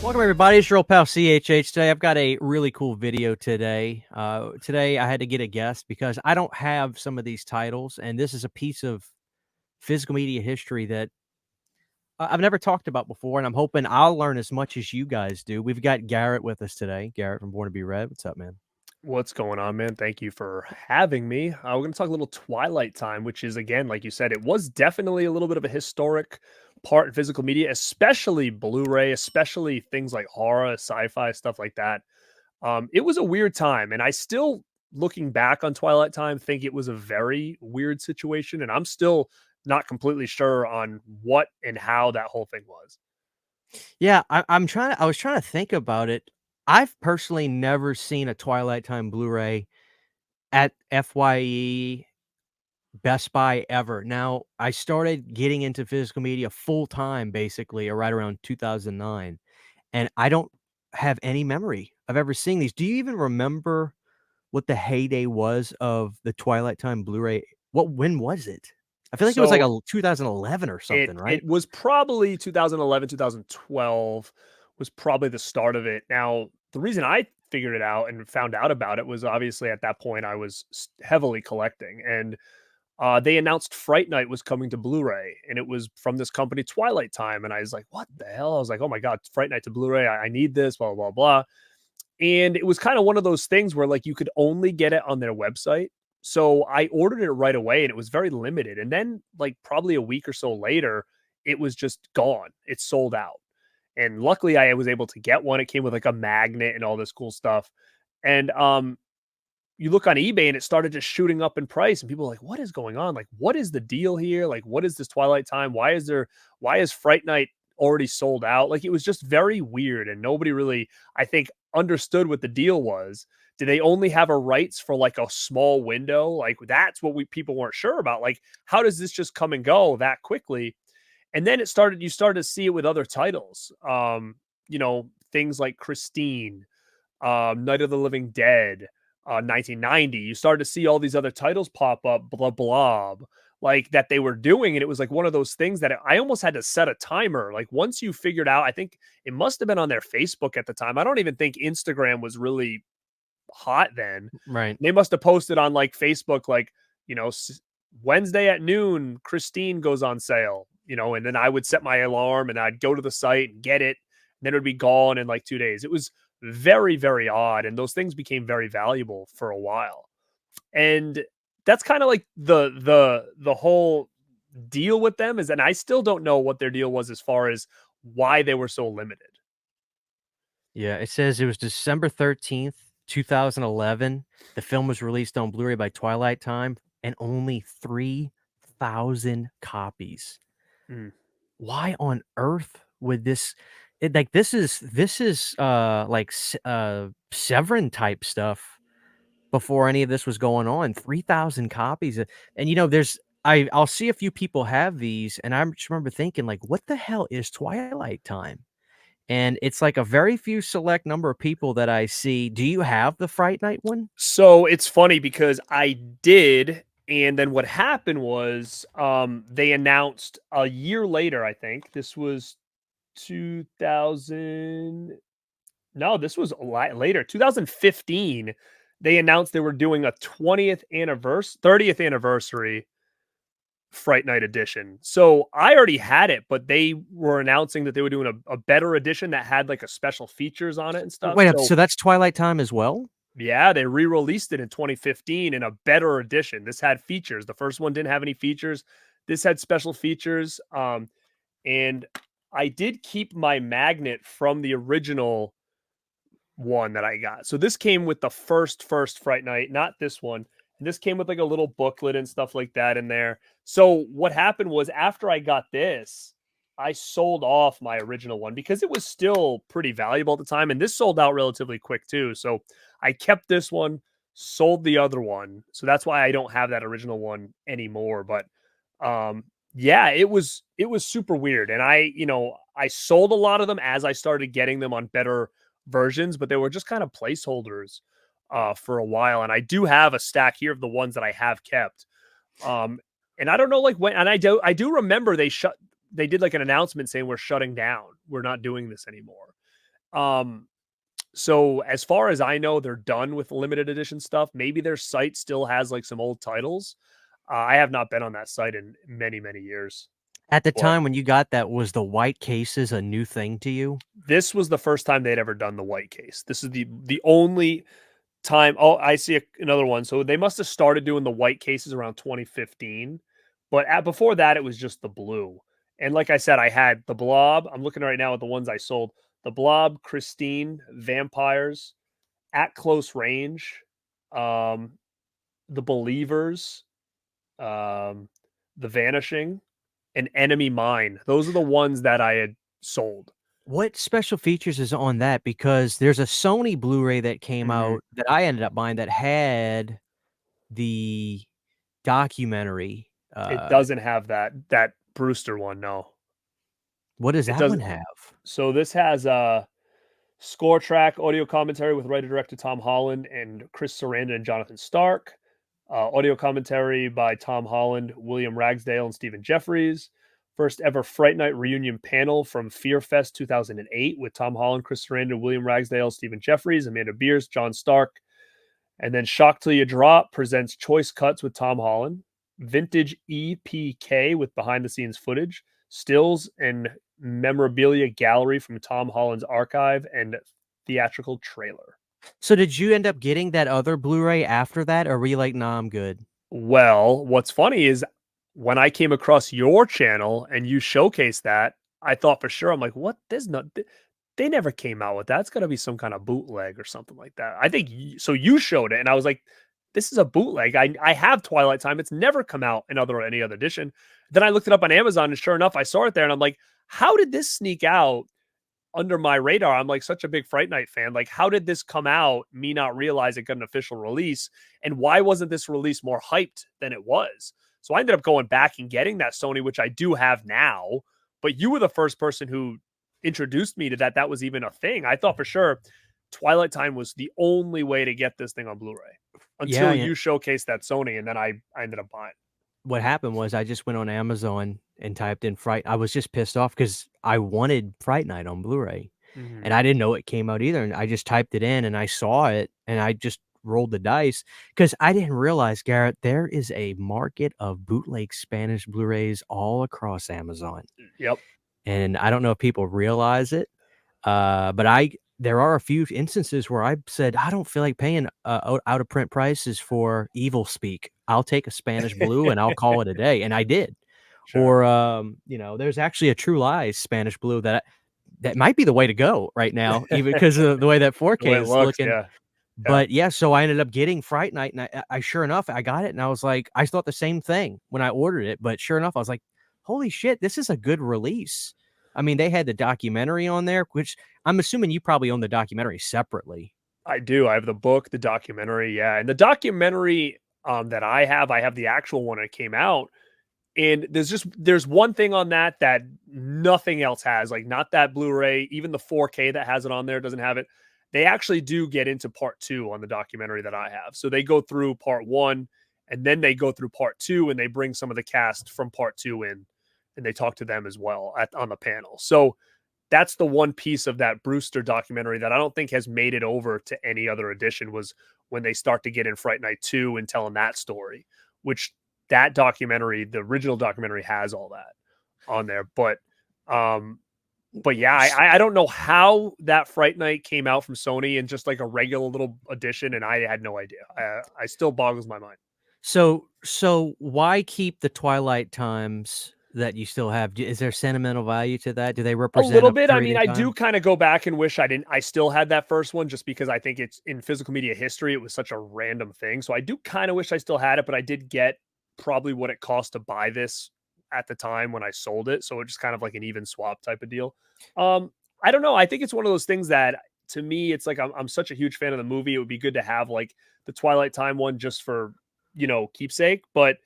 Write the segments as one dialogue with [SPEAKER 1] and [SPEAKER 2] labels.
[SPEAKER 1] Welcome everybody, it's your old pal CHH. Today I've got a really cool video today. Today I had to get a guest because I don't have some of these titles, and this is a piece of physical media history that I've never talked about before, and I'm hoping I'll learn as much as you guys do. We've got Garrett with us today. Garrett from Born to Be Red. What's up, man?
[SPEAKER 2] What's going on, man? Thank you for having me. We're going to talk a little Twilight Time, which is, again, like you said, it was definitely a little bit of a historic part in physical media, especially Blu-ray, especially things like horror, sci-fi, stuff like that. It was a weird time, and I still, looking back on Twilight Time, think it was a very weird situation, and I'm still not completely sure on what and how that whole thing was.
[SPEAKER 1] Yeah, I was trying to think about it. I've personally never seen a Twilight Time Blu-ray at FYE Best Buy ever. Now, I started getting into physical media full time basically right around 2009, and I don't have any memory of ever seeing these. Do you even remember what the heyday was of the Twilight Time Blu-ray? When was it? I feel like it was like
[SPEAKER 2] So
[SPEAKER 1] a 2011 or
[SPEAKER 2] It
[SPEAKER 1] something, right?
[SPEAKER 2] it was probably 2011, 2012 was probably the start of it. Now, the reason I figured it out and found out about it was obviously at that point I was heavily collecting, and they announced Fright Night was coming to Blu-ray, and it was from this company Twilight Time, and I was like, "What the hell?" I was like, "Oh my god, Fright Night to Blu-ray! I need this." Blah blah blah. And it was kind of one of those things where like you could only get it on their website. So I ordered it right away and it was very limited. And then like probably a week or so later, it was just gone. It sold out. And luckily I was able to get one. It came with like a magnet and all this cool stuff. And you look on eBay and it started just shooting up in price and people are like, what is going on? Like, what is the deal here? Like, what is this Twilight Time? Why is Fright Night already sold out? Like, it was just very weird. And nobody really, I think, understood what the deal was. Do they only have a rights for like a small window? Like, that's what people weren't sure about. Like, how does this just come and go that quickly? And then you started to see it with other titles. Things like Christine, Night of the Living Dead, 1990. You started to see all these other titles pop up, blah blob, like that they were doing, and it was like one of those things that I almost had to set a timer. Like once you figured out, I think it must have been on their Facebook at the time. I don't even think Instagram was really hot then.
[SPEAKER 1] Right.
[SPEAKER 2] They must have posted on like Facebook, like you know, Wednesday at noon, Christine goes on sale. And then I would set my alarm and I'd go to the site and get it. And then it would be gone in like 2 days. It was very, very odd. And those things became very valuable for a while. And that's kind of like the whole deal with them is, and I still don't know what their deal was as far as why they were so limited.
[SPEAKER 1] Yeah, it says it was December 13th, 2011. The film was released on Blu-ray by Twilight Time and only 3,000 copies.
[SPEAKER 2] Mm.
[SPEAKER 1] Why on earth would this is Severin type stuff before any of this was going on. 3,000 copies, and I'll see a few people have these, and I just remember thinking like, what the hell is Twilight Time? And it's like a very few select number of people that I see. Do you have the Fright Night one?
[SPEAKER 2] So it's funny because I did, and then what happened was they announced a year later, I think. This was 2000. No, this was a lot later. 2015, they announced they were doing a 30th anniversary Fright Night edition. So I already had it, but they were announcing that they were doing a better edition that had like a special features on it and stuff.
[SPEAKER 1] Wait up,
[SPEAKER 2] So
[SPEAKER 1] so that's Twilight Time as well?
[SPEAKER 2] yeah, they re-released it in 2015 in a better edition. This had features. The first one didn't have any features. This had special features. And I did keep my magnet from the original one that I got. So this came with the first Fright Night, not this one. And this came with like a little booklet and stuff like that in there. So what happened was after I got this, I sold off my original one because it was still pretty valuable at the time. And this sold out relatively quick too. So I kept this one, sold the other one. So that's why I don't have that original one anymore. But yeah, it was super weird. And I sold a lot of them as I started getting them on better versions, but they were just kind of placeholders for a while. And I do have a stack here of the ones that I have kept. And I don't know like when, and I do remember they did like an announcement saying we're shutting down. We're not doing this anymore. Um, so as far as I know, they're done with limited edition stuff. Maybe their site still has like some old titles. I have not been on that site in many, many years,
[SPEAKER 1] At the
[SPEAKER 2] but
[SPEAKER 1] time when you got that, was the white cases a new thing to you?
[SPEAKER 2] this was the first time they'd ever done the white case. This is the only time. Oh, I see another one. So they must have started doing the white cases around 2015, but before that, it was just the blue. And like I said, I had the Blob. I'm looking right now at the ones I sold: the Blob, Christine, Vampires, At Close Range, um, the Believers, um, the Vanishing, and Enemy Mine. Those are the ones that I had sold.
[SPEAKER 1] What special features is on that? Because there's a Sony Blu-ray that came
[SPEAKER 2] Mhm.
[SPEAKER 1] out that I ended up buying that had the documentary.
[SPEAKER 2] It doesn't have that Brewster one, no.
[SPEAKER 1] What does
[SPEAKER 2] It
[SPEAKER 1] that one
[SPEAKER 2] doesn't.
[SPEAKER 1] have?
[SPEAKER 2] So this has a score track, audio commentary with writer director Tom Holland and Chris Sarandon and Jonathan Stark. Audio commentary by Tom Holland, William Ragsdale, and Stephen Jeffries. First ever Fright Night reunion panel from Fear Fest 2008 with Tom Holland, Chris Sarandon, William Ragsdale, Stephen Jeffries, Amanda Beers, John Stark. And then Shock Till You Drop presents choice cuts with Tom Holland, vintage EPK with behind the scenes footage, stills and memorabilia gallery from Tom Holland's archive, and theatrical trailer.
[SPEAKER 1] So did you end up getting that other Blu-ray after that, or were you like, "Nah, I'm good"?
[SPEAKER 2] Well, what's funny is when I came across your channel and you showcased that, I thought for sure, I'm like, what? They never came out with that. It's got to be some kind of bootleg or something like that. I think so. You showed it, and I was like, this is a bootleg. I have Twilight Time. It's never come out in any other edition. Then I looked it up on Amazon, and sure enough, I saw it there, and I'm like, how did this sneak out under my radar? I'm like such a big Fright Night fan. Like, how did this come out? Me not realize it got an official release, and why wasn't this release more hyped than it was? So I ended up going back and getting that Sony, which I do have now. But you were the first person who introduced me to that. That was even a thing. I thought for sure Twilight Time was the only way to get this thing on Blu-ray
[SPEAKER 1] Yeah,
[SPEAKER 2] until
[SPEAKER 1] yeah.
[SPEAKER 2] you showcased that Sony, and then I ended up buying.
[SPEAKER 1] What happened was I just went on Amazon and typed in Fright. I was just pissed off because I wanted Fright Night on Blu-ray,
[SPEAKER 2] Mm-hmm.
[SPEAKER 1] and I didn't know it came out either, and I just typed it in, and I saw it, and I just rolled the dice because I didn't realize, Garrett, there is a market of bootleg Spanish Blu-rays all across Amazon,
[SPEAKER 2] Yep,
[SPEAKER 1] and I don't know if people realize it, but I there are a few instances where I said, "I don't feel like paying, out of print prices for Evil Speak. I'll take a Spanish Blue, and I'll call it a day," and I did.
[SPEAKER 2] sure.
[SPEAKER 1] Or, there's actually a True Lies Spanish Blue that might be the way to go right now, even because of the way that
[SPEAKER 2] The way
[SPEAKER 1] 4K
[SPEAKER 2] it
[SPEAKER 1] is
[SPEAKER 2] looks,
[SPEAKER 1] looking.
[SPEAKER 2] yeah, yeah.
[SPEAKER 1] But, yeah, so I ended up getting Fright Night, and I sure enough, I got it, and I was like I thought the same thing when I ordered it, but sure enough, I was like, "Holy shit, this is a good release." I mean, they had the documentary on there, which I'm assuming you probably own the documentary separately.
[SPEAKER 2] I do. I have the book, the documentary, yeah, and the documentary, that I have the actual one that came out, and there's one thing on that nothing else has, like, not that Blu-ray, even the 4K that has it on there doesn't have it. They actually do get into part 2 on the documentary that I have. So they go through part 1, and then they go through part 2, and they bring some of the cast from part 2 in, and they talk to them as well on the panel. So that's the one piece of that Brewster documentary that I don't think has made it over to any other edition, was when they start to get in Fright Night 2 and telling that story, which that documentary, the original documentary, has all that on there. Um, but yeah, I don't know how that Fright Night came out from Sony in just like a regular little edition, and I had no idea. I still boggles my mind.
[SPEAKER 1] So why keep the Twilight Times that you still have? D Is there sentimental value to that? Do they
[SPEAKER 2] A
[SPEAKER 1] represent
[SPEAKER 2] little
[SPEAKER 1] a
[SPEAKER 2] bit. I
[SPEAKER 1] period
[SPEAKER 2] mean,
[SPEAKER 1] in
[SPEAKER 2] I do
[SPEAKER 1] time?
[SPEAKER 2] kind of go back and wish I still had that first one, just because I think it's in physical media history. It was such a random thing. So I do kind of wish I still had it, but I did get probably what it cost to buy this at the time when I sold it. So it's just kind of like an even swap type of deal. I don't know. I think it's one of those things that, to me, it's like I'm such a huge fan of the movie. It would be good to have like the Twilight Time one just for, keepsake, but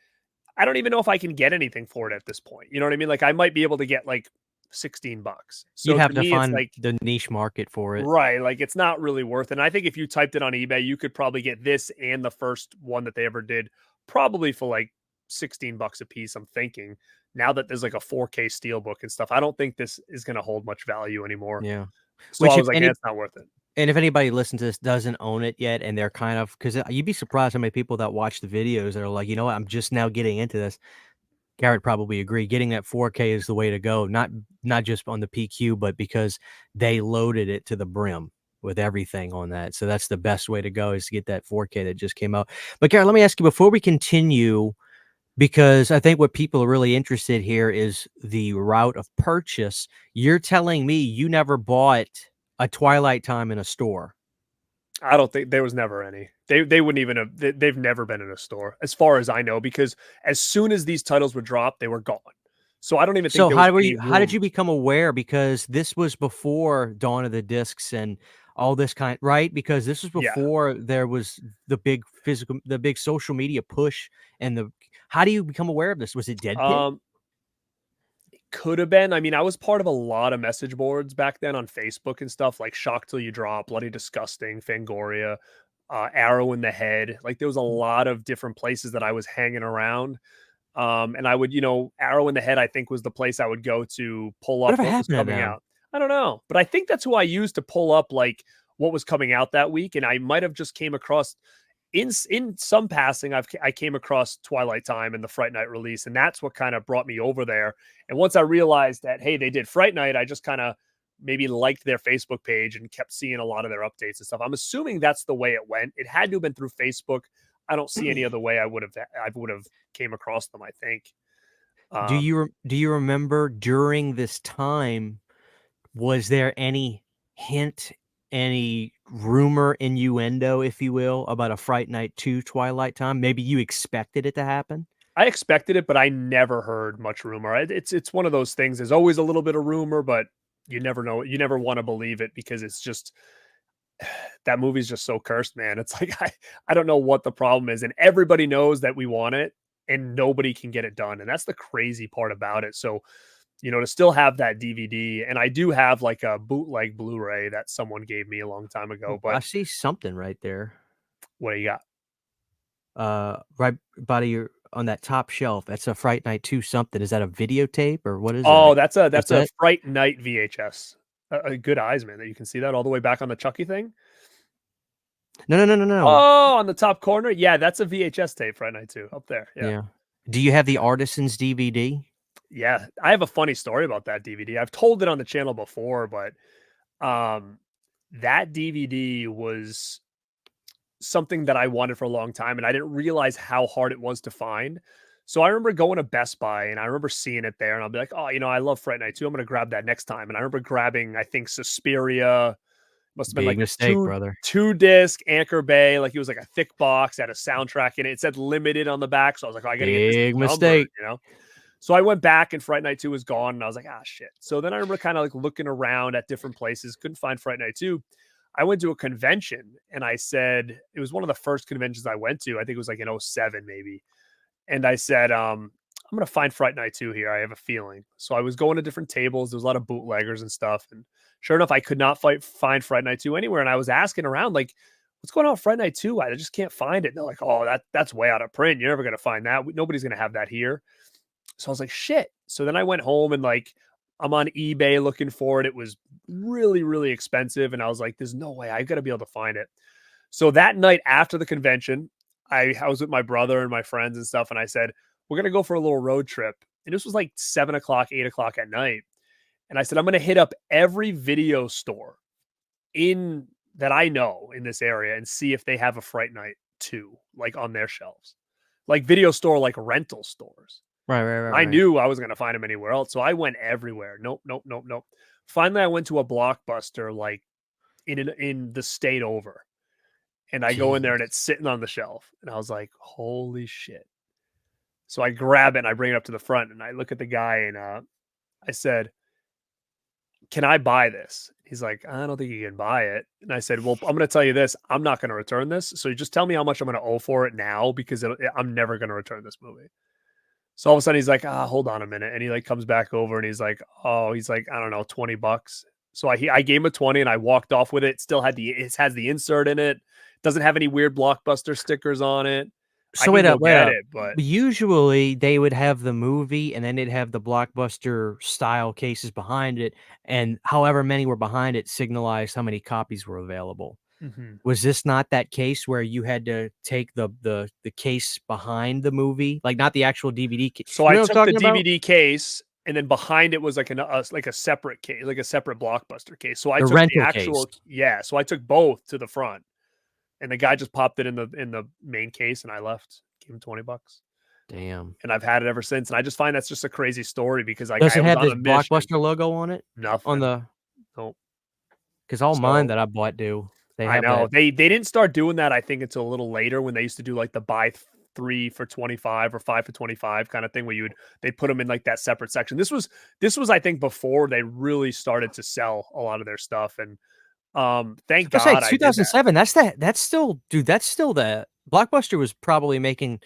[SPEAKER 2] I don't even know if I can get anything for it at this point. You know what I mean? Like, I might be able to get like 16 bucks.
[SPEAKER 1] You'd
[SPEAKER 2] So
[SPEAKER 1] have
[SPEAKER 2] to
[SPEAKER 1] to
[SPEAKER 2] me, it's
[SPEAKER 1] find
[SPEAKER 2] like,
[SPEAKER 1] the niche market for it.
[SPEAKER 2] right, like it's not really worth it. And I think if you typed it on eBay, you could probably get this and the first one that they ever did probably for like 16 bucks a piece. I'm thinking, now that there's like a 4K steelbook and stuff, I don't think this is going to hold much value anymore.
[SPEAKER 1] Yeah.
[SPEAKER 2] So I
[SPEAKER 1] Which if
[SPEAKER 2] was like, "Yeah,
[SPEAKER 1] any
[SPEAKER 2] it's not worth it."
[SPEAKER 1] and if anybody listening to this doesn't own it yet and they're kind of 'cause, you'd be surprised how many people that watch the videos that are like, "You know what? I'm just now getting into this." Garrett probably agree. Getting that 4K is the way to go, not just on the PQ, but because they loaded it to the brim with everything on that. So that's the best way to go is to get that 4K that just came out. But Garrett, let me ask you before we continue, because I think what people are really interested here is the route of purchase. You're telling me you never bought a Twilight Time in a store.
[SPEAKER 2] I don't think there was never any. They wouldn't even have they've never been in a store as far as I know, because as soon as these titles were dropped, they were gone. So I don't even think
[SPEAKER 1] So
[SPEAKER 2] there was any
[SPEAKER 1] how did
[SPEAKER 2] room.
[SPEAKER 1] you become aware? Because this was before Dawn of the Discs and all this kind, right? Because this was
[SPEAKER 2] Yeah.
[SPEAKER 1] before there was the big social media push and the how do you become aware of this? Was it Dead Pit?
[SPEAKER 2] Um, could have been. I mean, I was part of a lot of message boards back then on Facebook and stuff like Shock Till You Drop, Bloody Disgusting, Fangoria, Arrow in the Head. Like there was a lot of different places that I was hanging around. And I would, Arrow in the Head, I think was the place I would go to pull up
[SPEAKER 1] Whatever
[SPEAKER 2] what was
[SPEAKER 1] happened to
[SPEAKER 2] coming
[SPEAKER 1] them?
[SPEAKER 2] out. I don't know, but I think that's who I used to pull up like what was coming out that week. And I might have just came across in some passing, I came across Twilight Time and the Fright Night release, and that's what kind of brought me over there. And once I realized that, hey, they did Fright Night, I just kind of maybe liked their Facebook page and kept seeing a lot of their updates and stuff. I'm assuming that's the way it went. It had to have been through Facebook. I don't see any other way I would have came across them, I think. Um,
[SPEAKER 1] Do you remember during this time, was there any hint, any rumor, innuendo, if you will, about a Fright Night 2 Twilight Time? Maybe you expected it to happen?
[SPEAKER 2] I expected it, but I never heard much rumor. It's one of those things. There's always a little bit of rumor, but you never know. You never want to believe it because it's just that movie's just so cursed, man. It's like I don't know what the problem is, and everybody knows that we want it, and nobody can get it done, and that's the crazy part about it. So, to still have that DVD, and I do have like a bootleg Blu-ray that someone gave me a long time ago.
[SPEAKER 1] Oh, I
[SPEAKER 2] But
[SPEAKER 1] see something right there.
[SPEAKER 2] what do you got?
[SPEAKER 1] Right by your on that top shelf, that's a Fright Night 2 something. Is that a videotape or what is
[SPEAKER 2] Oh,
[SPEAKER 1] that?
[SPEAKER 2] that's
[SPEAKER 1] That's
[SPEAKER 2] a
[SPEAKER 1] it?
[SPEAKER 2] Fright Night VHS. Good eyes, man. That you can see that all the way back on the Chucky thing.
[SPEAKER 1] No, no, no, no, no.
[SPEAKER 2] Oh, on the top corner, yeah, that's a VHS tape. Fright Night 2 up there. Yeah.
[SPEAKER 1] Yeah. Do you have the Artisans DVD?
[SPEAKER 2] Yeah, I have a funny story about that DVD. I've told it on the channel before, but um, that DVD was something that I wanted for a long time, and I didn't realize how hard it was to find. So I remember going to Best Buy, and I remember seeing it there, and I'll be like, "Oh, I love Fright Night 2. I'm gonna grab that next time." And I remember grabbing, I think, Suspiria. Must have been
[SPEAKER 1] Big
[SPEAKER 2] like a
[SPEAKER 1] mistake, brother.
[SPEAKER 2] two disc Anchor Bay. Like it was like a thick box, had a soundtrack in it. It said limited on the back, so I was like, "Oh, I got to get this
[SPEAKER 1] Big
[SPEAKER 2] numbered,"
[SPEAKER 1] mistake.
[SPEAKER 2] So I went back and Fright Night 2 was gone, and I was like, "Ah, shit." So then I remember kind of like looking around at different places, couldn't find Fright Night 2. I went to a convention and I said, it was one of the first conventions I went to. I think it was like in '07 maybe. And I said, I'm going to find Fright Night 2 here. I have a feeling. So I was going to different tables. There was a lot of bootleggers and stuff. And sure enough, I could not find Fright Night 2 anywhere. And I was asking around, like, what's going on with Fright Night 2? I just can't find it. And they're like, oh, that's way out of print. You're never going to find that. Nobody's going to have that here. So I was like, shit. So then I went home and like I'm on eBay looking for it. It was really, really expensive. And I was like, there's no way I got to be able to find it. So that night after the convention, I was with my brother and my friends and stuff. And I said, we're going to go for a little road trip. And this was like 7 o'clock, 8 o'clock at night. And I said, I'm going to hit up every video store in that I know in this area and see if they have a Fright Night 2, like on their shelves, like video store, like rental stores.
[SPEAKER 1] Right, right, right,
[SPEAKER 2] I
[SPEAKER 1] right.
[SPEAKER 2] knew I wasn't gonna find him anywhere else, so I went everywhere. Nope, nope, nope, nope. Finally, I went to a Blockbuster, like, in the state over, and I go in there, and
[SPEAKER 1] Jeez.
[SPEAKER 2] it's sitting on the shelf, and I was like, "Holy shit." So I grab it, and I bring it up to the front, and I look at the guy, and, I said, "Can I buy this?" He's like, "I don't think you can buy it." And I said, "Well, I'm gonna tell you this, I'm not gonna return this, so you just tell me how much I'm gonna owe for it now because I'm never gonna return this movie." So all of a sudden he's like, hold on a minute. And he like comes back over and he's like, I don't know, $20. So I gave him a 20 and I walked off with it. Still had it has the insert in it. Doesn't have any weird Blockbuster stickers on it. I
[SPEAKER 1] So
[SPEAKER 2] can go
[SPEAKER 1] wait
[SPEAKER 2] get
[SPEAKER 1] up.
[SPEAKER 2] it, but
[SPEAKER 1] Usually, they would have the movie, and then they'd have the blockbuster style cases behind it, and however many were behind it signalized how many copies were available.
[SPEAKER 2] mhm.
[SPEAKER 1] Was this not that case where you had to take the case behind the movie? Like, not the actual DVD ca
[SPEAKER 2] So
[SPEAKER 1] you
[SPEAKER 2] I
[SPEAKER 1] know what I'm
[SPEAKER 2] took the
[SPEAKER 1] talking about?
[SPEAKER 2] DVD case, and then behind it was like a separate case, like a separate Blockbuster case. So I
[SPEAKER 1] The
[SPEAKER 2] took the
[SPEAKER 1] rental case.
[SPEAKER 2] actual yeah, so I took both to the front, and the guy just popped it in the main case, and I left. Gave him $20,
[SPEAKER 1] Damn.
[SPEAKER 2] and I've had it ever since. And I just find that's just a crazy story because like
[SPEAKER 1] Does
[SPEAKER 2] I
[SPEAKER 1] it
[SPEAKER 2] was
[SPEAKER 1] have
[SPEAKER 2] on
[SPEAKER 1] this
[SPEAKER 2] a mission.
[SPEAKER 1] Blockbuster logo on it? On
[SPEAKER 2] Nothing.
[SPEAKER 1] the
[SPEAKER 2] Nope.
[SPEAKER 1] 'Cause all mine
[SPEAKER 2] So
[SPEAKER 1] that I bought do. They
[SPEAKER 2] I
[SPEAKER 1] have
[SPEAKER 2] know
[SPEAKER 1] that.
[SPEAKER 2] they didn't start doing that. I think until a little later when they used to do like the buy three for 25 or 5 for 25 kind of thing where they put them in like that separate section. This was I think before they really started to sell a lot of their stuff. And thank
[SPEAKER 1] I was say
[SPEAKER 2] God I did that.
[SPEAKER 1] 2007, that's still dude, that's still the Blockbuster was probably making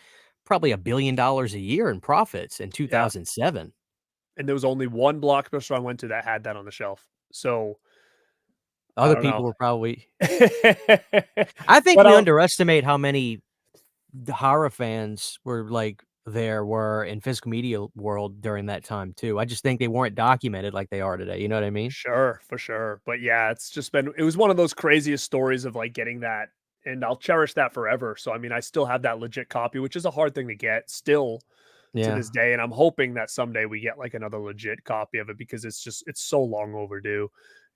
[SPEAKER 1] probably $1 billion a year in profits in
[SPEAKER 2] Yeah.
[SPEAKER 1] 2007.
[SPEAKER 2] And there was only one Blockbuster I went to that had that on the shelf. So I
[SPEAKER 1] Other
[SPEAKER 2] don't
[SPEAKER 1] people
[SPEAKER 2] know.
[SPEAKER 1] were probably I think
[SPEAKER 2] But
[SPEAKER 1] we
[SPEAKER 2] I'll
[SPEAKER 1] underestimate how many the horror fans were, like, there were in physical media world during that time too. I just think they weren't documented like they are today, you know what I mean?
[SPEAKER 2] sure, for sure. But yeah, it's just been it was one of those craziest stories of like getting that, and I'll cherish that forever. So I mean, I still have that legit copy, which is a hard thing to get still to
[SPEAKER 1] Yeah.
[SPEAKER 2] this day. And I'm hoping that someday we get like another legit copy of it because it's so long overdue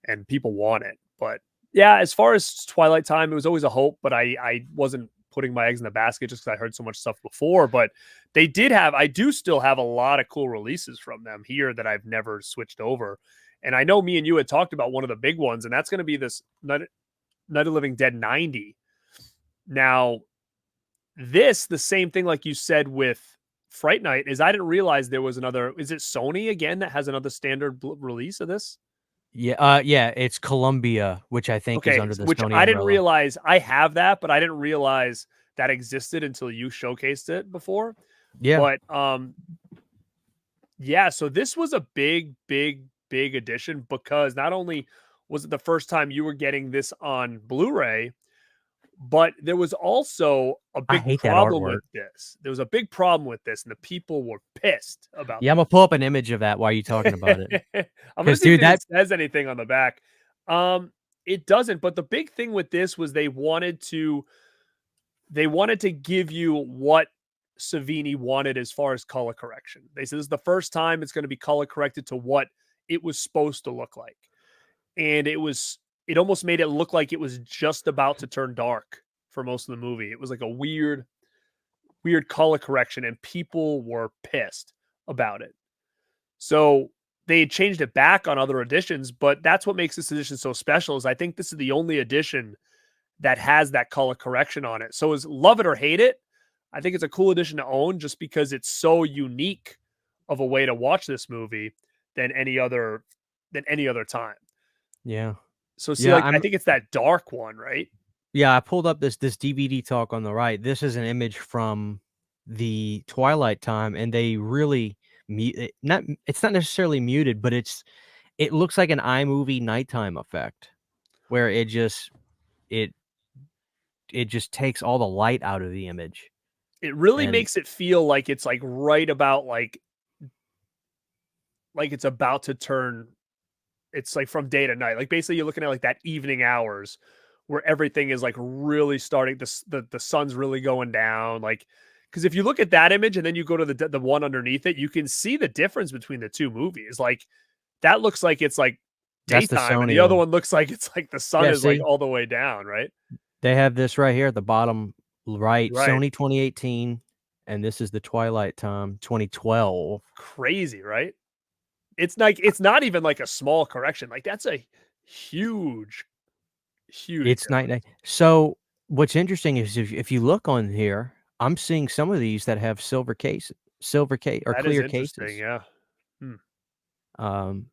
[SPEAKER 2] and people want it. But yeah, as far as Twilight Time, it was always a hope, but I wasn't putting my eggs in the basket just because I heard so much stuff before. But I do still have a lot of cool releases from them here that I've never switched over. And I know me and you had talked about one of the big ones, and that's going to be this Night of Living Dead 90. Now, the same thing like you said with Fright Night is I didn't realize there was another. Is it Sony again that has another standard release of this?
[SPEAKER 1] Yeah, yeah, it's Columbia, which I think is
[SPEAKER 2] Okay,
[SPEAKER 1] under the
[SPEAKER 2] which
[SPEAKER 1] Sony
[SPEAKER 2] I didn't
[SPEAKER 1] umbrella.
[SPEAKER 2] realize I have that, but I didn't realize that existed until you showcased it before.
[SPEAKER 1] Yeah.
[SPEAKER 2] But yeah, so this was a big, big, big addition because not only was it the first time you were getting this on Blu-ray, but there was also a
[SPEAKER 1] I
[SPEAKER 2] big
[SPEAKER 1] hate that
[SPEAKER 2] problem with
[SPEAKER 1] artwork.
[SPEAKER 2] this. There was a big problem with this, and the people were pissed about
[SPEAKER 1] Yeah, Imma pull up an image of that while you talking about it.
[SPEAKER 2] I'm gonna
[SPEAKER 1] Cause
[SPEAKER 2] see if
[SPEAKER 1] dude,
[SPEAKER 2] it even
[SPEAKER 1] that
[SPEAKER 2] says anything on the back. It doesn't, but the big thing with this was they wanted to give you what Savini wanted as far as color correction. They said this is the first time it's going to be color corrected to what it was supposed to look like. And it almost made it look like it was just about to turn dark for most of the movie. It was like a weird color correction and people were pissed about it. So they had changed it back on other editions, but that's what makes this edition so special is I think this is the only edition that has that color correction on it. So is love it or hate it, I think it's a cool edition to own just because it's so unique of a way to watch this movie than any other time.
[SPEAKER 1] yeah.
[SPEAKER 2] So see,
[SPEAKER 1] Yeah,
[SPEAKER 2] like I
[SPEAKER 1] I'm
[SPEAKER 2] think it's that dark one, right?
[SPEAKER 1] yeah, I pulled up this DVD talk on the right. This is an image from the Twilight Time, and they really not it's not necessarily muted, but it looks like an iMovie nighttime effect where it it just takes all the light out of the image,
[SPEAKER 2] It really
[SPEAKER 1] and
[SPEAKER 2] makes it feel like it's like right about like it's about to turn. It's like from day to night. Like basically you're looking at like that evening hours where everything is like really starting the sun's really going down. Like because if you look at that image and then you go to the one underneath it, you can see the difference between the two movies. Like that looks like it's like
[SPEAKER 1] that's the
[SPEAKER 2] daytime, and the
[SPEAKER 1] Sony
[SPEAKER 2] other
[SPEAKER 1] one.
[SPEAKER 2] one looks like it's like the sun
[SPEAKER 1] Yeah,
[SPEAKER 2] is like
[SPEAKER 1] see?
[SPEAKER 2] all the way down, right?
[SPEAKER 1] They have this right here at the bottom right,
[SPEAKER 2] Right.
[SPEAKER 1] Sony 2018, and this is the Twilight Time 2012.
[SPEAKER 2] Crazy, right? It's like it's not even like a small correction. Like that's a huge, huge
[SPEAKER 1] It's night
[SPEAKER 2] difference.
[SPEAKER 1] night. So, what's interesting is if you look on here, I'm seeing some of these that have silver case or
[SPEAKER 2] That is
[SPEAKER 1] clear
[SPEAKER 2] interesting.
[SPEAKER 1] cases.
[SPEAKER 2] Yeah. Hmm.
[SPEAKER 1] Um,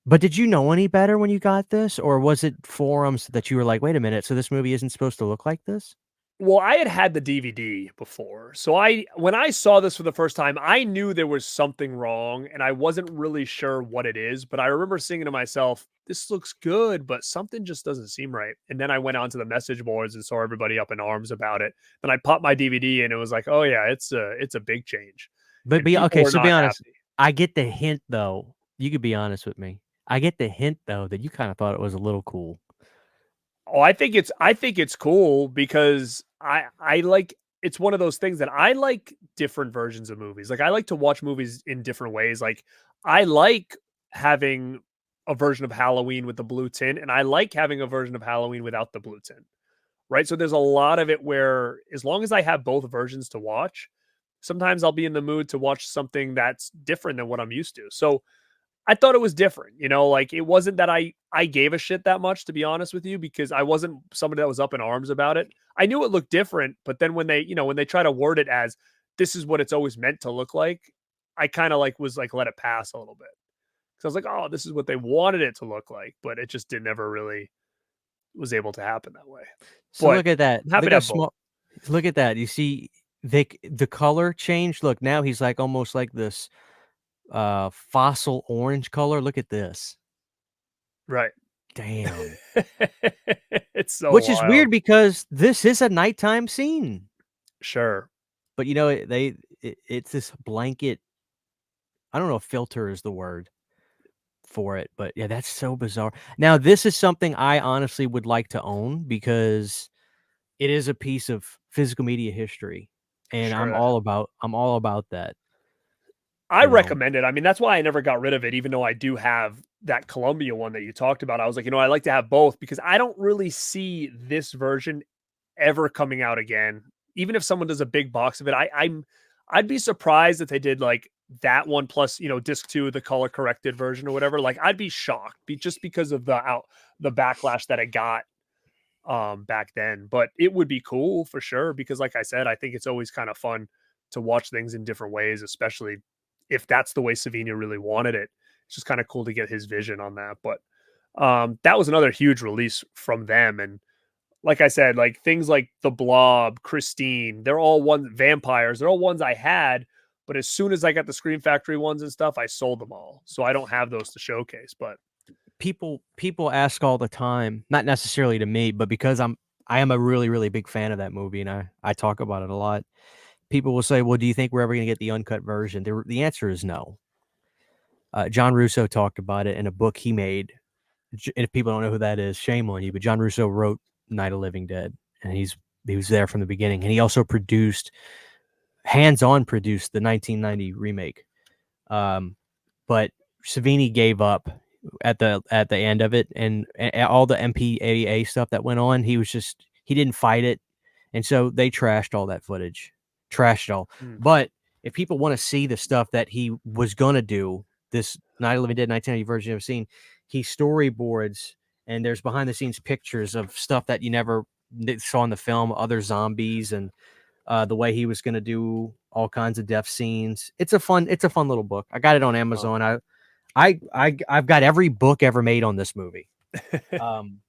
[SPEAKER 1] but did you know any better when you got this, or was it forums that you were like, "Wait a minute, so this movie isn't supposed to look like this?"
[SPEAKER 2] Well, I had the DVD before. So when I saw this for the first time, I knew there was something wrong and I wasn't really sure what it is, but I remember saying to myself, this looks good, but something just doesn't seem right. And then I went onto the message boards and saw everybody up in arms about it. Then I popped my DVD and it was like, "Oh yeah, it's a big change."
[SPEAKER 1] But
[SPEAKER 2] And
[SPEAKER 1] be
[SPEAKER 2] people
[SPEAKER 1] okay,
[SPEAKER 2] were
[SPEAKER 1] so be
[SPEAKER 2] not
[SPEAKER 1] honest.
[SPEAKER 2] happy.
[SPEAKER 1] I get the hint though. You could be honest with me. I get the hint though that you kinda thought it was a little cool.
[SPEAKER 2] Oh, I think it's cool because I like it's one of those things that I like different versions of movies. Like I like to watch movies in different ways. Like I like having a version of Halloween with the blue tint and I like having a version of Halloween without the blue tint. Right? So there's a lot of it where as long as I have both versions to watch, sometimes I'll be in the mood to watch something that's different than what I'm used to. So I thought it was different, like it wasn't that I gave a shit that much to be honest with you because I wasn't somebody that was up in arms about it. I knew it looked different, but then when they try to word it as this is what it's always meant to look like, I kind of like was like let it pass a little bit. Cuz I was like, "Oh, this is what they wanted it to look like," but it just did never really was able to happen that way.
[SPEAKER 1] So
[SPEAKER 2] But
[SPEAKER 1] look at that.
[SPEAKER 2] I'm happy
[SPEAKER 1] Look
[SPEAKER 2] to
[SPEAKER 1] how
[SPEAKER 2] have both.
[SPEAKER 1] small look at that. You see the color changed. Look, now he's like almost like this fossil orange color. Look at this.
[SPEAKER 2] Right.
[SPEAKER 1] Damn.
[SPEAKER 2] It's so
[SPEAKER 1] Which is
[SPEAKER 2] wild.
[SPEAKER 1] weird because this is a nighttime scene.
[SPEAKER 2] Sure.
[SPEAKER 1] But it's this blanket. I don't know if filter is the word for it, but yeah, that's so bizarre. Now, this is something I honestly would like to own because it is a piece of physical media history, and
[SPEAKER 2] Sure.
[SPEAKER 1] I'm all about that,
[SPEAKER 2] I
[SPEAKER 1] you know?
[SPEAKER 2] recommend it. I mean, that's why I never got rid of it, even though I do have that Columbia one that you talked about. I was like, I like to have both because I don't really see this version ever coming out again. Even if someone does a big box of it, I'd be surprised if they did like that one plus, disc two, the color corrected version or whatever. Like I'd be shocked just because of the backlash that it got back then. But it would be cool for sure because like I said, I think it's always kind of fun to watch things in different ways, especially if that's the way Savini really wanted it. It's just kind of cool to get his vision on that. But that was another huge release from them. And like I said, like things like The Blob, Christine, they're all vampires, they're all ones I had. But as soon as I got the Scream Factory ones and stuff, I sold them all. So I don't have those to showcase. But
[SPEAKER 1] People ask all the time, not necessarily to me, but because I am a really, really big fan of that movie, and I talk about it a lot. People will say, "Well, do you think we're ever gonna get the uncut version?" The answer is no. John Russo talked about it in a book he made. And if people don't know who that is, shame on you, but John Russo wrote Night of the Living Dead, and he was there from the beginning, and he also hands-on produced the 1990 remake. Um, but Savini gave up at the end of it, and all the MPAA stuff that went on, he didn't fight it, and so they trashed all that footage, trashed it all.
[SPEAKER 2] mm,
[SPEAKER 1] But if people want to see the stuff that he was gonna do, this Night of the Living Dead 1990 version you've seen, he storyboards and there's behind the scenes pictures of stuff that you never saw in the film, other zombies and the way he was going to do all kinds of death scenes. It's a fun little book. I got it on
[SPEAKER 2] oh.
[SPEAKER 1] Amazon. I've got every book ever made on this movie. Um,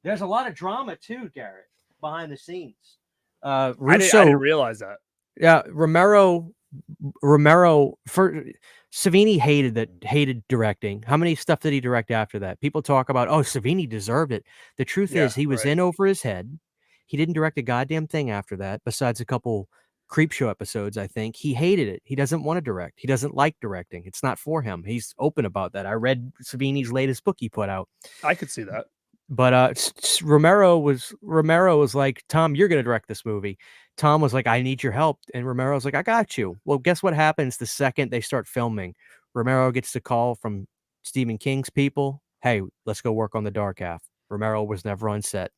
[SPEAKER 1] there's a lot of drama too, Garrett, behind the scenes.
[SPEAKER 2] I didn't
[SPEAKER 1] Russo,
[SPEAKER 2] realize that.
[SPEAKER 1] yeah, Romero for Savini hated directing. How many stuff did he direct after that? People talk about, oh, Savini deserved it. The truth
[SPEAKER 2] Yeah,
[SPEAKER 1] is he was
[SPEAKER 2] right.
[SPEAKER 1] in over his head. He didn't direct a goddamn thing after that, besides a couple creep show episodes, I think. He hated it. He doesn't want to direct. He doesn't like directing. It's not for him. He's open about that. I read Savini's latest book he put out.
[SPEAKER 2] I could see that.
[SPEAKER 1] But Romero was like, Tom, you're gonna direct this movie. Tom was like, I need your help. And Romero was like, I got you. Well, guess what happens the second they start filming? Romero gets the call from Stephen King's people. Hey, let's go work on the dark half. Romero was never on set.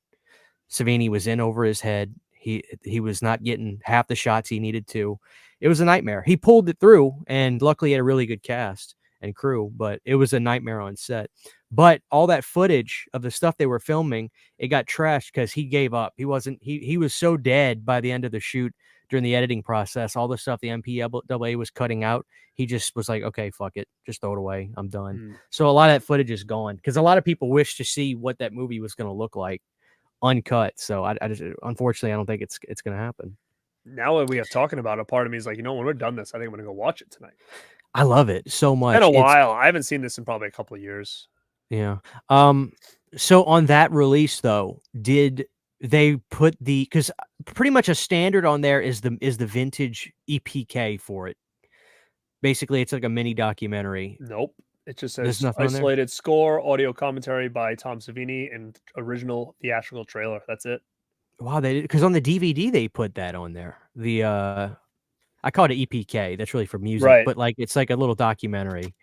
[SPEAKER 1] Savini was in over his head. He was not getting half the shots he needed to. It was a nightmare. He pulled it through, and luckily he had a really good cast and crew, but it was a nightmare on set. But all that footage of the stuff they were filming, it got trashed because he gave up. He was so dead by the end of the shoot during the editing process. All the stuff the MPAA was cutting out, he just was like, okay, fuck it. Just throw it away. I'm done.
[SPEAKER 2] Mm.
[SPEAKER 1] So a lot of that footage is gone because a lot of people wish to see what that movie was going to look like uncut. So I just unfortunately I don't think it's gonna happen.
[SPEAKER 2] Now that we have talking about it, a part of me is like, when we're done this, I think I'm gonna go watch it tonight.
[SPEAKER 1] I love it so
[SPEAKER 2] Been a
[SPEAKER 1] much. It's
[SPEAKER 2] while. I haven't seen this in probably a couple of years.
[SPEAKER 1] yeah. So on that release though, did they put because pretty much a standard on there is the vintage EPK for it. Basically, it's like a mini documentary.
[SPEAKER 2] Nope. It just
[SPEAKER 1] There's
[SPEAKER 2] says
[SPEAKER 1] nothing on there?
[SPEAKER 2] isolated score, audio commentary by Tom Savini, and original theatrical trailer. That's it.
[SPEAKER 1] Wow, they because on the DVD they put that on there. I call it a EPK. That's really for music,
[SPEAKER 2] Right.
[SPEAKER 1] but like it's like a little documentary.